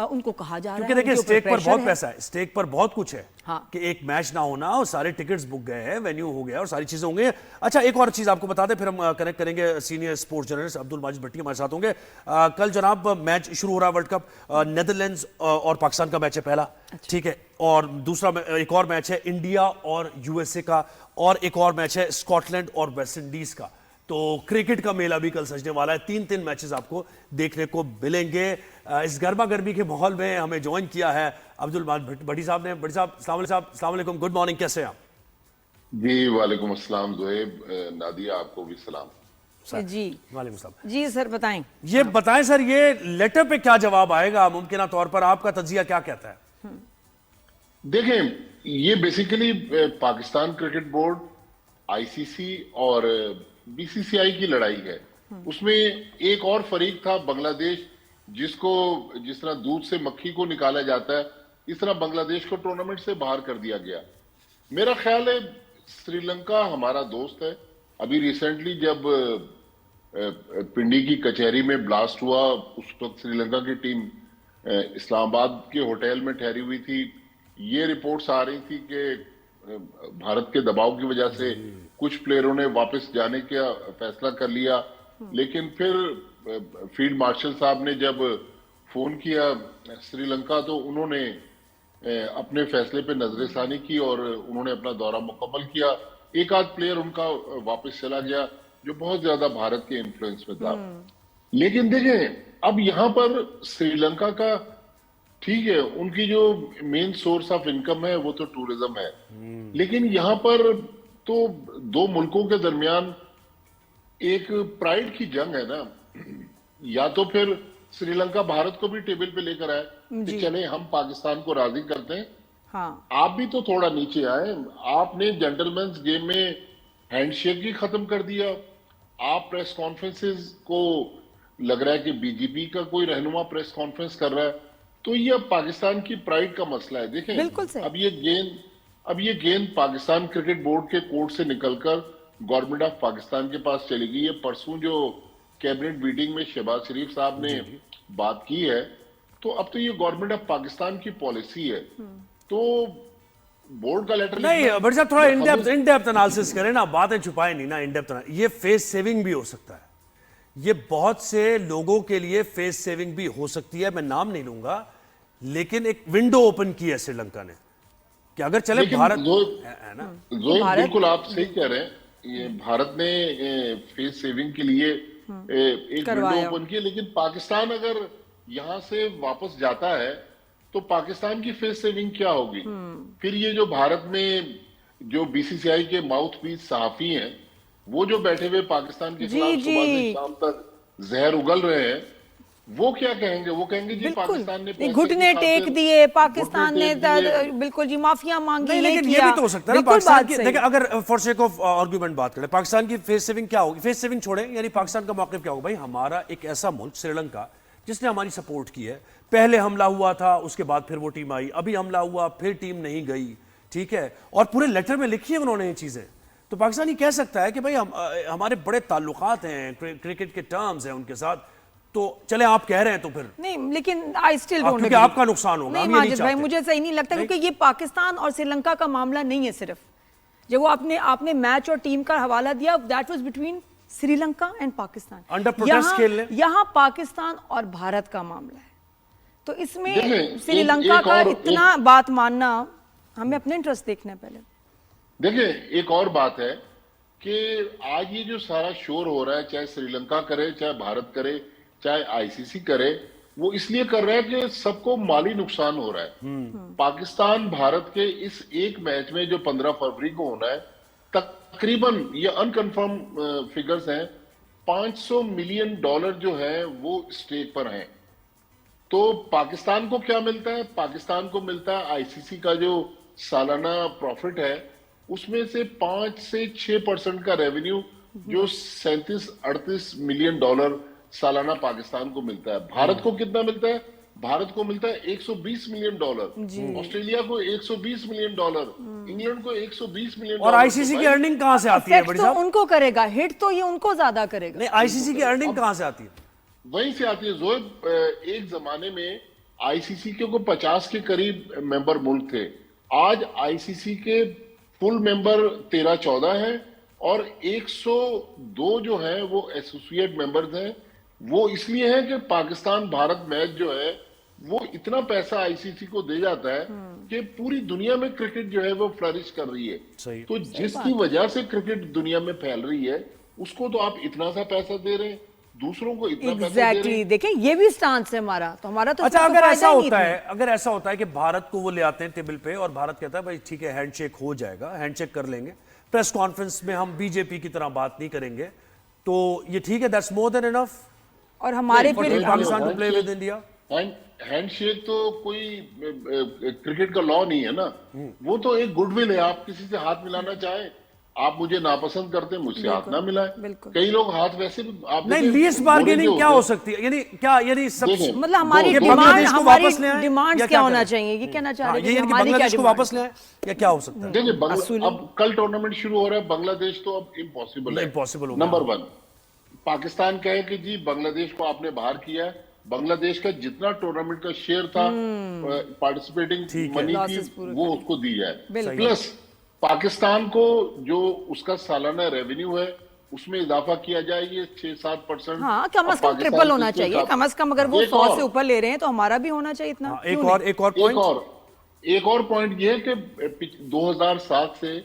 उनको कहा जा रहा है, क्योंकि देखिए स्टेक पर बहुत पैसा है, स्टेक पर बहुत कुछ है। हाँ। कि एक मैच ना होना और सारे टिकट्स बुक गए हैं, वेन्यू हो गया और सारी चीजें होंगी। अच्छा, एक और चीज आपको बता दें, फिर हम कनेक्ट करेंगे senior sports journalist Abdul Majid Bhatti हमारे साथ होंगे। कल जनाब मैच शुरू हो रहा है वर्ल्ड कप, नेदरलैंड्स और पाकिस्तान का मैच है पहला। अच्छा। ठीक है, और दूसरा एक और मैच है इंडिया और यूएसए का, और एक और मैच है स्कॉटलैंड और वेस्ट इंडीज का। तो क्रिकेट का मेला भी कल सजने वाला है। 3 मैचेस आपको देखने को मिलेंगे। इस गर्मा गर्मी के माहौल में हमें ज्वाइन किया है अब्दुल माजिद भट्टी साहब ने। भट्टी साहब, अस्सलाम वालेकुम, गुड मॉर्निंग, कैसे हैं आप? जी वालेकुम अस्सलाम ज़ुहैब, नादिया आपको भी सलाम। जी वालेकुम सलाम। जी सर बताएं। ये बताएं सर, ये लेटर पे क्या जवाब आएगा मुमकिन तौर पर, आपका तज्जिया क्या कहता है? देखें, ये basically Pakistan cricket board, ICC और बीसीसीआई की लड़ाई है। उसमें एक और फरीक था बांग्लादेश, जिसको जिस तरह दूध से मक्खी को निकाला जाता है, इस तरह बांग्लादेश को टूर्नामेंट से बाहर कर दिया गया। मेरा ख्याल है श्रीलंका हमारा दोस्त है। अभी रिसेंटली जब पिंडी की कचहरी में ब्लास्ट हुआ, उस वक्त श्रीलंका की टीम इस्लामाबाद के होटल में ठहरी हुई थी। ये रिपोर्ट्स आ रही थी कि भारत के दबाव की वजह से कुछ प्लेयरों ने वापस जाने का फैसला कर लिया, लेकिन फिर फील्ड मार्शल साहब ने जब फोन किया श्रीलंका, तो उन्होंने अपने फैसले पे नजरसानी की और उन्होंने अपना दौरा मुकम्मल किया। एक आध प्लेयर उनका वापस चला गया जो बहुत ज्यादा भारत के इन्फ्लुएंस में था। लेकिन देखें, अब यहाँ पर श्रीलंका का ठीक है, उनकी जो मेन सोर्स ऑफ इनकम है वो तो टूरिज्म है, लेकिन यहाँ पर तो दो मुल्कों के दरमियान एक प्राइड की जंग है ना। या तो फिर श्रीलंका भारत को भी टेबल पे लेकर आए कि चले हम पाकिस्तान को राजी करते हैं। हाँ। आप भी तो थोड़ा नीचे आए। आपने जेंटलमैन्स गेम में हैंडशेक ही खत्म कर दिया। आप प्रेस कॉन्फ्रेंसेस को लग रहा है कि बीजेपी का कोई रहनुमा प्रेस कॉन्फ्रेंस कर रहा है, तो ये अब पाकिस्तान की प्राइड का मसला है। देखें, बिल्कुल सही। अब ये गेंद पाकिस्तान क्रिकेट बोर्ड के कोर्ट से निकलकर गवर्नमेंट ऑफ पाकिस्तान के पास चली गई है। परसों जो कैबिनेट मीटिंग में शहबाज शरीफ साहब ने बात की है, तो अब तो ये गवर्नमेंट ऑफ पाकिस्तान की पॉलिसी है। तो बोर्ड का लेटर नहीं, बट साहब थोड़ा इन डेप्थ एनालिसिस करें ना, बातें छुपाए नहीं ना, इन डेप्थ। ये फेस सेविंग भी हो सकता है, ये बहुत से लोगों के लिए फेस सेविंग भी हो सकती है। मैं नाम नहीं लूंगा, लेकिन एक विंडो ओपन की है श्रीलंका ने कि अगर चले भारत है ना। बिल्कुल आप सही कह रहे हैं, ये भारत ने फेस सेविंग के लिए एक विंडो ओपन की, लेकिन पाकिस्तान अगर यहां से वापस जाता है तो पाकिस्तान की फेस सेविंग क्या होगी? फिर ये जो भारत में जो बीसीसीआई के माउथ पीस सहाफी हैं, वो जो बैठे हुए पाकिस्तान के खिलाफ सुबह से शाम तक जहर उगल रहे हैं, वो क्या कहेंगे? वो कहेंगे जी पाकिस्तान ने घुटने टेक दिए, पाकिस्तान ने बिल्कुल जी माफिया मांगी। लेकिन ये भी तो हो सकता है ना, पाकिस्तान की देखिए, अगर फॉर सेक ऑफ आर्गुमेंट बात करें, पाकिस्तान की फेस सेविंग क्या होगी? फेस सेविंग छोड़े, यानी पाकिस्तान का मौक़िफ़ क्या होगा? भाई हमारा एक ऐसा मुल्क श्रीलंका जिसने हमारी सपोर्ट की है, पहले हमला हुआ था, उसके बाद फिर वो टीम आई, अभी हमला हुआ, फिर टीम नहीं गई, ठीक है, और पूरे लेटर में लिखी है उन्होंने ये चीजें। तो पाकिस्तान ये कह सकता है कि भाई हमारे बड़े ताल्लुकात हैं, क्रिकेट के टर्म्स हैं उनके साथ, तो चले आप कह रहे हैं तो फिर नहीं, लेकिन आई स्टिल डोंट, क्योंकि आपका नुकसान होगा। नहीं माजिद भाई, मुझे सही नहीं लगता, क्योंकि ये पाकिस्तान और श्रीलंका का मामला नहीं है सिर्फ। जब वो आपने मैच और टीम का हवाला दिया, that was between Sri Lanka and Pakistan, under protest खेल। यहाँ पाकिस्तान और भारत का मामला है, तो इसमें श्रीलंका का इतना बात मानना, हमें अपने इंटरेस्ट देखना है पहले। देखिए, एक और बात है कि आज ये जो सारा शोर हो रहा है, चाहे श्रीलंका करे, चाहे भारत करे, चाहे आईसीसी करे, वो इसलिए कर रहा है कि सबको माली नुकसान हो रहा है। पाकिस्तान भारत के इस एक मैच में जो 15 फरवरी को होना है, तकरीबन ये अनकंफर्म फिगर्स हैं, $500 मिलियन जो है वो स्टेक पर हैं। तो पाकिस्तान को क्या मिलता है? पाकिस्तान को मिलता है आईसीसी का जो सालाना प्रॉफिट है, उसमें से 5 से 6% का रेवेन्यू, जो $37-38 मिलियन सालाना पाकिस्तान को मिलता है। भारत को कितना मिलता है? भारत को मिलता है $120 मिलियन, ऑस्ट्रेलिया को $120 मिलियन, इंग्लैंड को $120 मिलियन। और आईसीसी की अर्निंग कहां से आती है? बड़ी साहब, उनको करेगा हिट, तो ये उनको ज्यादा करेगा। नहीं, आईसीसी की अर्निंग कहां से आती है? वहीं से आती है जोएब। एक जमाने में आईसीसी के को 50 के करीब मेंबर मुल्क थे। आज आईसीसी के फुल मेंबर 13-14 हैं और 102 जो है वो एसोसिएट मेंबर्स हैं। वो इसलिए है कि पाकिस्तान भारत मैच जो है वो इतना पैसा आईसीसी को दे जाता है कि पूरी दुनिया में क्रिकेट जो है वो फ्लरिश कर रही है। तो जिसकी वजह से क्रिकेट दुनिया में फैल रही है, उसको तो आप इतना सा पैसा दे रहे हैं, दूसरों को इतना पैसा दे रहे हैं। देखिए, ये भी स्टांस है हमारा, तो हमारा तो अच्छा, अगर ऐसा होता है कि भारत को वो ले आते हैं टेबल पे और भारत कहता है भाई ठीक है, हैंडशेक हो जाएगा, हैंडशेक कर लेंगे, प्रेस कॉन्फ्रेंस में हम बीजेपी की तरह बात नहीं करेंगे, तो ये ठीक है, दैट्स मोर देन इनफ। और हमारे फिर Pakistan to play with India, handshake तो कोई क्रिकेट का लॉ नहीं है ना, वो तो एक गुडविल है। आप किसी से हाथ मिलाना चाहें, आप मुझे नापसंद करते हैं, मुझसे हाथ ना मिलाएं। कई लोग हाथ वैसे भी आप नहीं, लीस्ट बार्गेनिंग क्या हो सकती है? यानी सब मतलब हमारी डिमांड्स क्या होना चाहिए, ये कहना चाह रहे हैं? बांग्लादेश को वापस ले आए या क्या हो सकता है? देखिए, अब कल टूर्नामेंट शुरू हो रहा है, बांग्लादेश तो अब इम्पॉसिबल है। इम्पॉसिबल नंबर 1, पाकिस्तान कहे कि जी बांग्लादेश को आपने बाहर किया है, बांग्लादेश का जितना टूर्नामेंट का शेयर था पार्टिसिपेटिंग मनी की, वो उसको दी जाए। प्लस पाकिस्तान को जो उसका सालाना रेवेन्यू है उसमें इजाफा किया जाए, ये 6-7%। हाँ, कम से कम ट्रिपल होना चाहिए, कम से कम। अगर वो 100 से ऊपर ले रहे हैं तो हमारा भी होना चाहिए इतना। एक और पॉइंट ये है कि 2007 से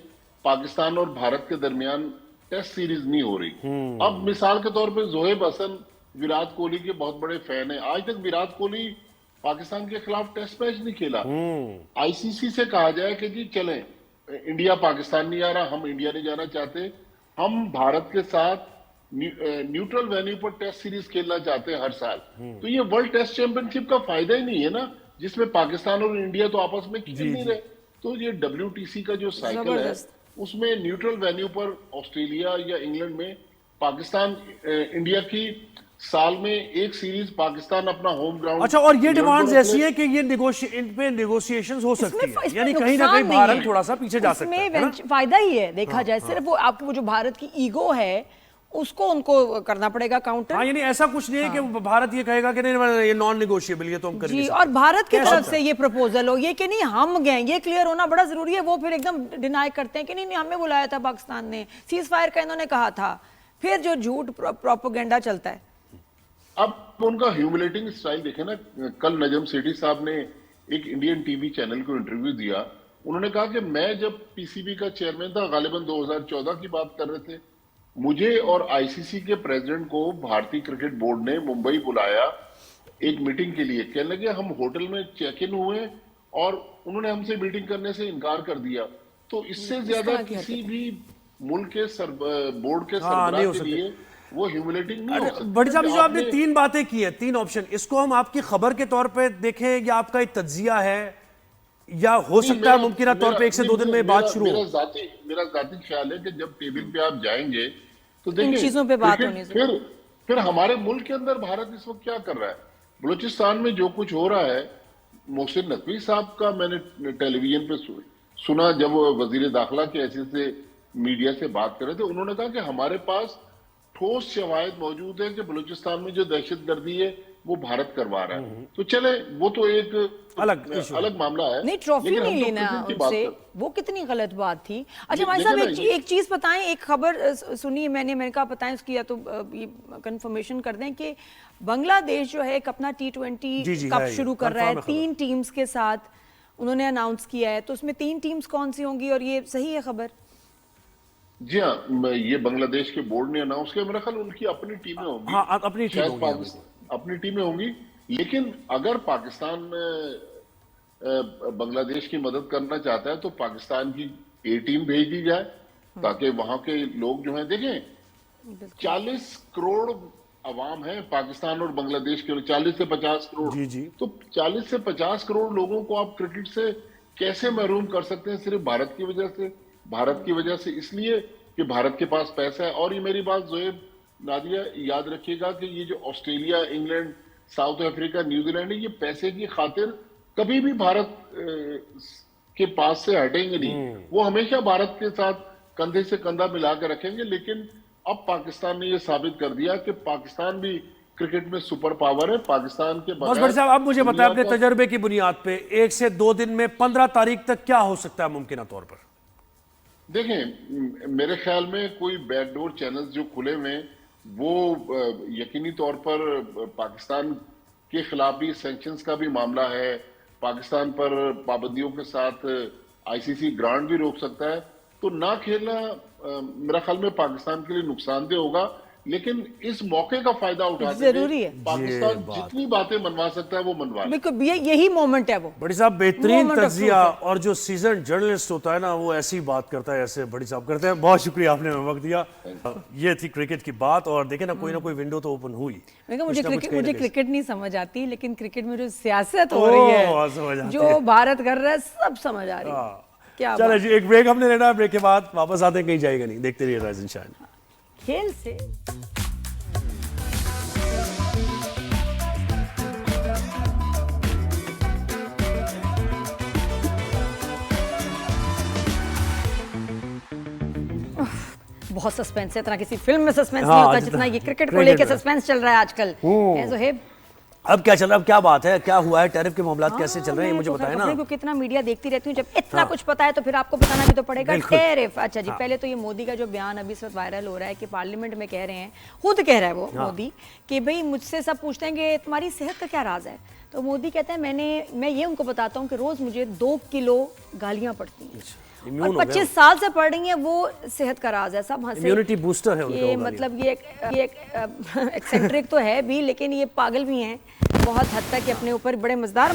पाकिस्तान और भारत के दरमियान टेस्ट सीरीज नहीं हो रही। अब मिसाल के तौर पे जोहेब हसन विराट कोहली के बहुत बड़े फैन हैं, आज तक विराट कोहली पाकिस्तान के खिलाफ टेस्ट मैच नहीं खेला। आईसीसी से कहा जाए कि जी चलें, इंडिया पाकिस्तान नहीं आ रहा, हम इंडिया नहीं जाना चाहते, हम भारत के साथ न्यूट्रल वेन्यू पर टेस्ट सीरीज खेलना चाहते हैं हर साल। तो ये वर्ल्ड टेस्ट चैंपियनशिप का फायदा ही नहीं है ना, जिसमें पाकिस्तान और इंडिया तो आपस में खेल नहीं रहे। तो ये WTC का जो साइकिल है, उसमें न्यूट्रल वेन्यू पर ऑस्ट्रेलिया या इंग्लैंड में पाकिस्तान इंडिया की साल में एक सीरीज पाकिस्तान अपना होम ग्राउंड। अच्छा, और ये डिमांड्स ऐसी है कि ये इन पे नेगोशिएशंस हो सकती है, यानी कहीं ना कहीं भारत थोड़ा सा पीछे जा सकता है। फायदा ही है देखा जाए, सिर्फ वो आपकी वो जो भारत की ईगो है उसको उनको करना पड़ेगा काउंटर। हाँ, यानी ऐसा कुछ नहीं है कि भारत ये कहेगा कि नहीं ये नॉन नेगोशिएबल, ये तो हम करेंगे। जी, और भारत की तरफ से ये प्रपोजल हो, ये कि नहीं हम गए, ये क्लियर होना बड़ा जरूरी है। वो फिर एकदम डिनाई करते हैं कि नहीं हमें बुलाया था पाकिस्तान ने, सीज फायर का इन्होंने कहा था, फिर जो झूठ प्रोपेगेंडा चलता है। अब उनका ह्यूमिलेटिंग स्टाइल देखे ना, कल नजम सेठी साहब ने एक इंडियन टीवी चैनल को इंटरव्यू दिया। उन्होंने कहा कि मैं जब पीसीबी का चेयरमैन था, गालिबन 2014 की बात कर रहे थे, मुझे और आईसीसी के प्रेसिडेंट को भारतीय क्रिकेट बोर्ड ने मुंबई बुलाया एक मीटिंग के लिए। कहने लगे हम होटल में चेक इन हुए और उन्होंने हमसे मीटिंग करने से इनकार कर दिया। तो इससे ज्यादा किसी भी मुल्क के बोर्ड के सरबराह के लिए वो ह्यूमिलेटिंग नहीं हो सकता। बड़ी साहब, जो आपने 3 बातें की हैं, 3 ऑप्शन, इसको हम आपकी खबर के तौर पे देखें या आपका एक तज्जिया है, या हो सकता है मुमकिन तौर पे 1 से 2 दिन में बात शुरू हो? मेरा जाती ख्याल है कि जब टेबल पे आप जाएंगे तो देखिए चीजों पे बात होनी चाहिए। फिर हमारे मुल्क के अंदर भारत इस वक्त क्या कर रहा है, बलूचिस्तान में जो कुछ हो रहा है। मोहसिन नकवी साहब का मैंने टेलीविजन पे सुना, जब वो वजीर दाखिला के हैसियत से मीडिया से बात कर रहे थे। उन्होंने कहा कि हमारे पास ठोस शवाहिद मौजूद है कि बलूचिस्तान में जो दहशतगर्दी है वो भारत करवा रहा है। तो चले, वो तो एक अलग मामला है। नहीं, ट्रॉफी नहीं लेना उनसे, वो कितनी गलत बात थी। अच्छा भाई साहब, एक चीज बताएं, एक खबर सुनी मैंने कहा बताएं उसकी, या तो कंफर्मेशन कर दें कि बांग्लादेश जो है अपना T20 कप शुरू कर रहा है 3 टीम्स के साथ, उन्होंने अनाउंस किया है। तो उसमें 3 टीम्स कौन सी होंगी, और ये सही है खबर? जी हाँ, ये बांग्लादेश के बोर्ड ने अनाउंस किया। मेरा ख्याल उनकी अपनी टीमें होंगी। हाँ, अपनी टीम होंगी, अपनी टीमें होंगी। लेकिन अगर पाकिस्तान बांग्लादेश की मदद करना चाहता है तो पाकिस्तान की ए टीम भेज दी जाए, ताकि वहां के लोग जो हैं, देखें 40 करोड़ अवाम है पाकिस्तान और बांग्लादेश के, 40 से 50 करोड़। जी जी। तो 40 से 50 करोड़ लोगों को आप क्रिकेट से कैसे महरूम कर सकते हैं सिर्फ भारत की वजह से? भारत की वजह से इसलिए कि भारत के पास पैसा है। और ये मेरी बात ज़ोएब, नादिया, याद रखिएगा कि ये जो Australia, England, south Africa, New Zealand है, ये पैसे की खातिर कभी भी भारत के पास से हटेंगे नहीं। वो हमेशा भारत के साथ कंधे से कंधा मिला कर रखेंगे। लेकिन अब पाकिस्तान ने ये साबित कर दिया कि पाकिस्तान भी क्रिकेट में सुपर पावर है। पाकिस्तान के बस बड़ी साहब, अब मुझे बताएं अपने तजर्बे की बुनियाद पे 1 से 2 दिन में 15 तारीख तक क्या हो सकता है मुमकिन तौर पर? देखें, मेरे ख्याल में कोई बैकडोर चैनल्स जो खुले हुए हैं वो यकीनी तौर पर पाकिस्तान के खिलाफ भी सैंक्शंस का भी मामला है। पाकिस्तान पर पाबंदियों के साथ आईसीसी ग्रांट भी रोक सकता है। तो ना खेलना मेरा ख्याल में पाकिस्तान के लिए नुकसानदेह होगा। लेकिन इस मौके का फायदा उठाते जरूरी है, पाकिस्तान जितनी बातें मनवा सकता है वो मनवा। बिल्कुल, यही मोमेंट है। वो बड़ी साहब बेहतरीन तज्जिया, और जो सीजन जर्नलिस्ट होता है ना वो ऐसी बात करता है, ऐसे बड़ी साहब करते हैं। बहुत शुक्रिया, आपने वक्त दिया। ये थी क्रिकेट की बात, और देखे ना कोई विंडो तो ओपन हुई। मुझे क्रिकेट नहीं समझ आती, लेकिन क्रिकेट में जो सियासत हो रही है, जो भारत कर रहा है, सब समझ आ रही है। क्या चलो जी, एक ब्रेक हमने लेना है, ब्रेक के बाद वापस आते हैं, कहीं जाएगा नहीं, देखते रहिए राइजिंग शाइन खेल से। बहुत सस्पेंस है, इतना किसी फिल्म में सस्पेंस नहीं होता जितना ये क्रिकेट को लेकर सस्पेंस चल रहा है आजकल। ज़ोहेब, अब क्या चल रहा है, अब क्या बात है, क्या हुआ है, टैरिफ के मामला कैसे चल रहे हैं, मुझे बताएं ना। क्योंकि कितना मीडिया देखती रहती हूँ, जब इतना कुछ पता है तो फिर आपको बताना भी तो पड़ेगा। टैरिफ, अच्छा जी, पहले तो ये मोदी का जो बयान अभी इस वक्त वायरल हो रहा है कि पार्लियामेंट में कह रहे हैं, खुद कह रहा है वो मोदी कि भाई मुझसे सब पूछते हैं कि तुम्हारी सेहत का क्या राज है। तो मोदी कहते हैं मैं ये उनको बताता हूँ कि रोज मुझे 2 किलो गालियाँ पड़ती हैं, और 25 साल से पढ़ रही है, वो सेहत का राज है। सब हंसे, इम्यूनिटी बूस्टर है उनका। ये मतलब ये एक्सेंट्रिक तो है भी, लेकिन ये पागल भी हैं बहुत हद तक, अपने ऊपर बड़े मजेदार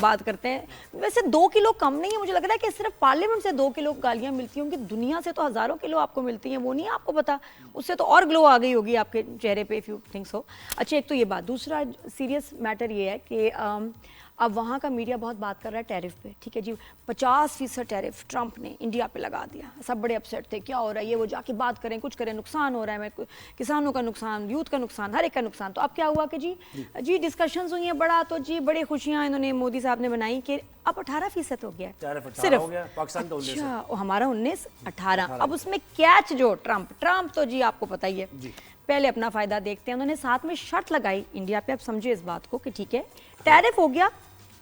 बात करते हैं। वैसे 2 किलो कम नहीं है, मुझे लग रहा है कि सिर्फ पार्लियामेंट से 2 किलो गालियां मिलती होंगी, दुनिया से तो हजारों किलो आपको मिलती हैं, वो नहीं आपको पता। उससे तो और ग्लो आ गई होगी आपके चेहरे पे, इफ यू थिंक सो। अच्छा, एक तो ये बात। दूसरा सीरियस मैटर ये है कि अब वहाँ का मीडिया बहुत बात कर रहा है टैरिफ पे, ठीक है जी, 50% टैरिफ ट्रंप ने इंडिया पे लगा दिया। सब बड़े अपसेट थे, क्या हो रहा है ये, वो जाके बात करें, कुछ करें, नुकसान हो रहा है, मैं किसानों का नुकसान, यूथ का नुकसान, हर एक का नुकसान। तो अब क्या हुआ कि जी डिस्कशंस हुई हैं बड़ा, तो जी बड़ी खुशियां इन्होंने मोदी साहब ने बनाई कि अब 18% हो गया सिर्फ पाकिस्तान का 19 है। अच्छा, हमारा 19 18। अब उसमें कैच जो ट्रम्प तो जी आपको पता ही है, पहले अपना फायदा देखते हैं। उन्होंने साथ में शर्त लगाई इंडिया पे, अब समझे इस बात को कि ठीक है टैरिफ हो गया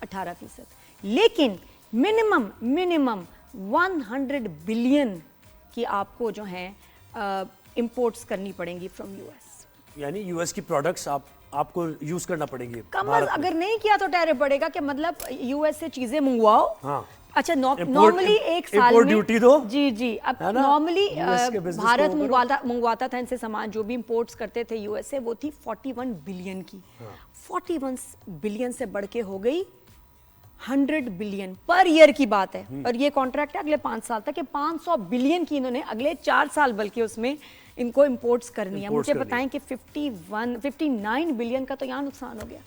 18%, लेकिन मिनिमम 100 बिलियन की आपको जो है इंपोर्ट्स करनी पड़ेंगी फ्रॉम यूएस। यानी यूएस की प्रोडक्ट्स आपको यूज करना पड़ेगी। कमल अगर नहीं किया तो टैरिफ बढ़ेगा, कि मतलब यूएस से चीजें मंगवाओ। हाँ। अच्छा, नॉर्मली एक साल में ड्यूटी दो। जी अब नॉर्मली भारत मंगवाता था इनसे सामान, जो भी इंपोर्ट्स करते थे यूएस से, वो थी 41 बिलियन की। 41 बिलियन से बढ़ के हो गई 100 बिलियन पर ईयर की बात है। और ये कॉन्ट्रैक्ट है अगले 5 साल तक, 500 बिलियन की इन्होंने अगले 4 साल बल्कि उसमें इनको इंपोर्ट्स करनी है। मुझे बताएं कि 59 बिलियन का तो यहाँ नुकसान हो गया।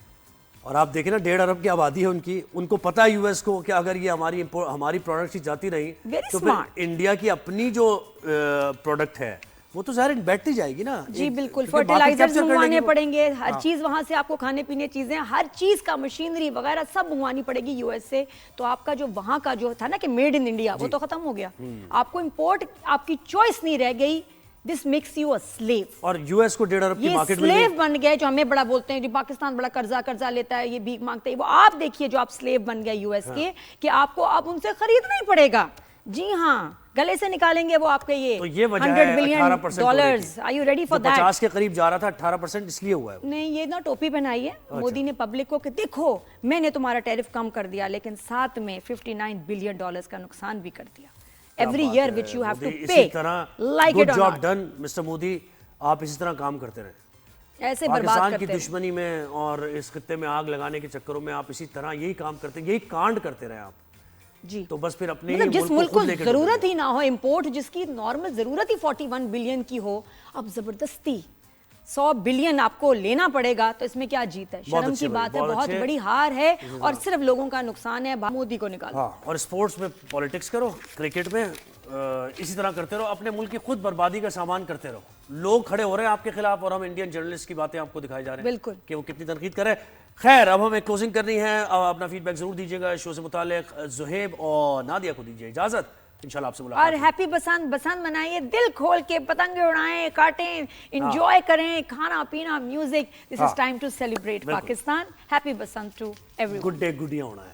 और आप देखें ना 1.5 अरब की आबादी है उनकी, उनको पता है यूएस को कि अगर ये हमारी प्रोडक्ट ही जाती रही तो फिर इंडिया की अपनी जो प्रोडक्ट है वो तो ज़ाहिर बैठती जाएगी ना। जी बिल्कुल, फर्टिलाइजर्स मंगवाने पड़ेंगे, हर चीज वहां से आपको खाने पीने चीजें, हर चीज का मशीनरी वगैरह सब मंगवानी पड़ेगी यूएस से। तो आपका जो वहां का जो था ना कि मेड इन इंडिया, वो तो खत्म हो गया। आपको इंपोर्ट आपकी चॉइस नहीं रह गई। This makes you a slave. और यूएस को 1.5 अरब की मार्केट में स्लेव बन गए, जो हमें बड़ा बोलते हैं कि पाकिस्तान बड़ा कर्जा लेता है, ये भीख मांगते हैं, वो आप देखिए जो आप स्लेव बन गए यूएस के, कि आपको अब उनसे खरीदना ही पड़ेगा। जी हाँ, गले से निकालेंगे वो आपके ये, तो ये वजह 100 billion dollars. Are you ready for that? 50 के करीब जा रहा था, 18% इसलिए हुआ है। नहीं, ये ना टोपी पहनाई है मोदी ने पब्लिक को कि देखो मैंने तुम्हारा टैरिफ कम कर दिया, लेकिन साथ में 59 बिलियन डॉलर्स का नुकसान भी कर दिया every year, which you have to pay. Like it और जॉब डन मिस्टर मोदी, आप इसी तरह काम करते रहे। ऐसे बर्बाद पाकिस्तान की दुश्मनी में और इस खित्ते में आग लगाने के चक्करों में आप इसी तरह यही काम करते, यही कांड करते रहे आप जी। तो बस फिर अपने मतलब जिस मुल्क को जरूरत ही ना हो इंपोर्ट, जिसकी नॉर्मल जरूरत ही 41 बिलियन की हो, अब जबरदस्ती 100 बिलियन आपको लेना पड़ेगा, तो इसमें क्या जीत है? शर्म की बात है, बहुत बड़ी हार है और सिर्फ लोगों का नुकसान है। मोदी को निकालो। हाँ, और स्पोर्ट्स में पॉलिटिक्स करो, क्रिकेट में इसी तरह करते रहो, अपने मुल्क की खुद बर्बादी का सामान करते रहो। लोग खड़े हो रहे हैं आपके खिलाफ और हम इंडियन जर्नलिस्ट की बातें आपको दिखाई जा रहे हैं बिल्कुल कि वो कितनी तनकीद करें। खैर, अब हमें क्लोजिंग करनी है। अपना फीडबैक जरूर दीजिएगा शो से मुतालिक। ज़ुहैब और नादिया को दीजिए इजाजत, इंशाल्लाह आपसे मुलाकात। और हैप्पी बसंत मनाइए, दिल खोल के पतंगे उड़ाएं, काटें, एंजॉय करें, खाना पीना, music. This is time to celebrate Pakistan. Happy Basant to everyone. Good day गुडिया होना है।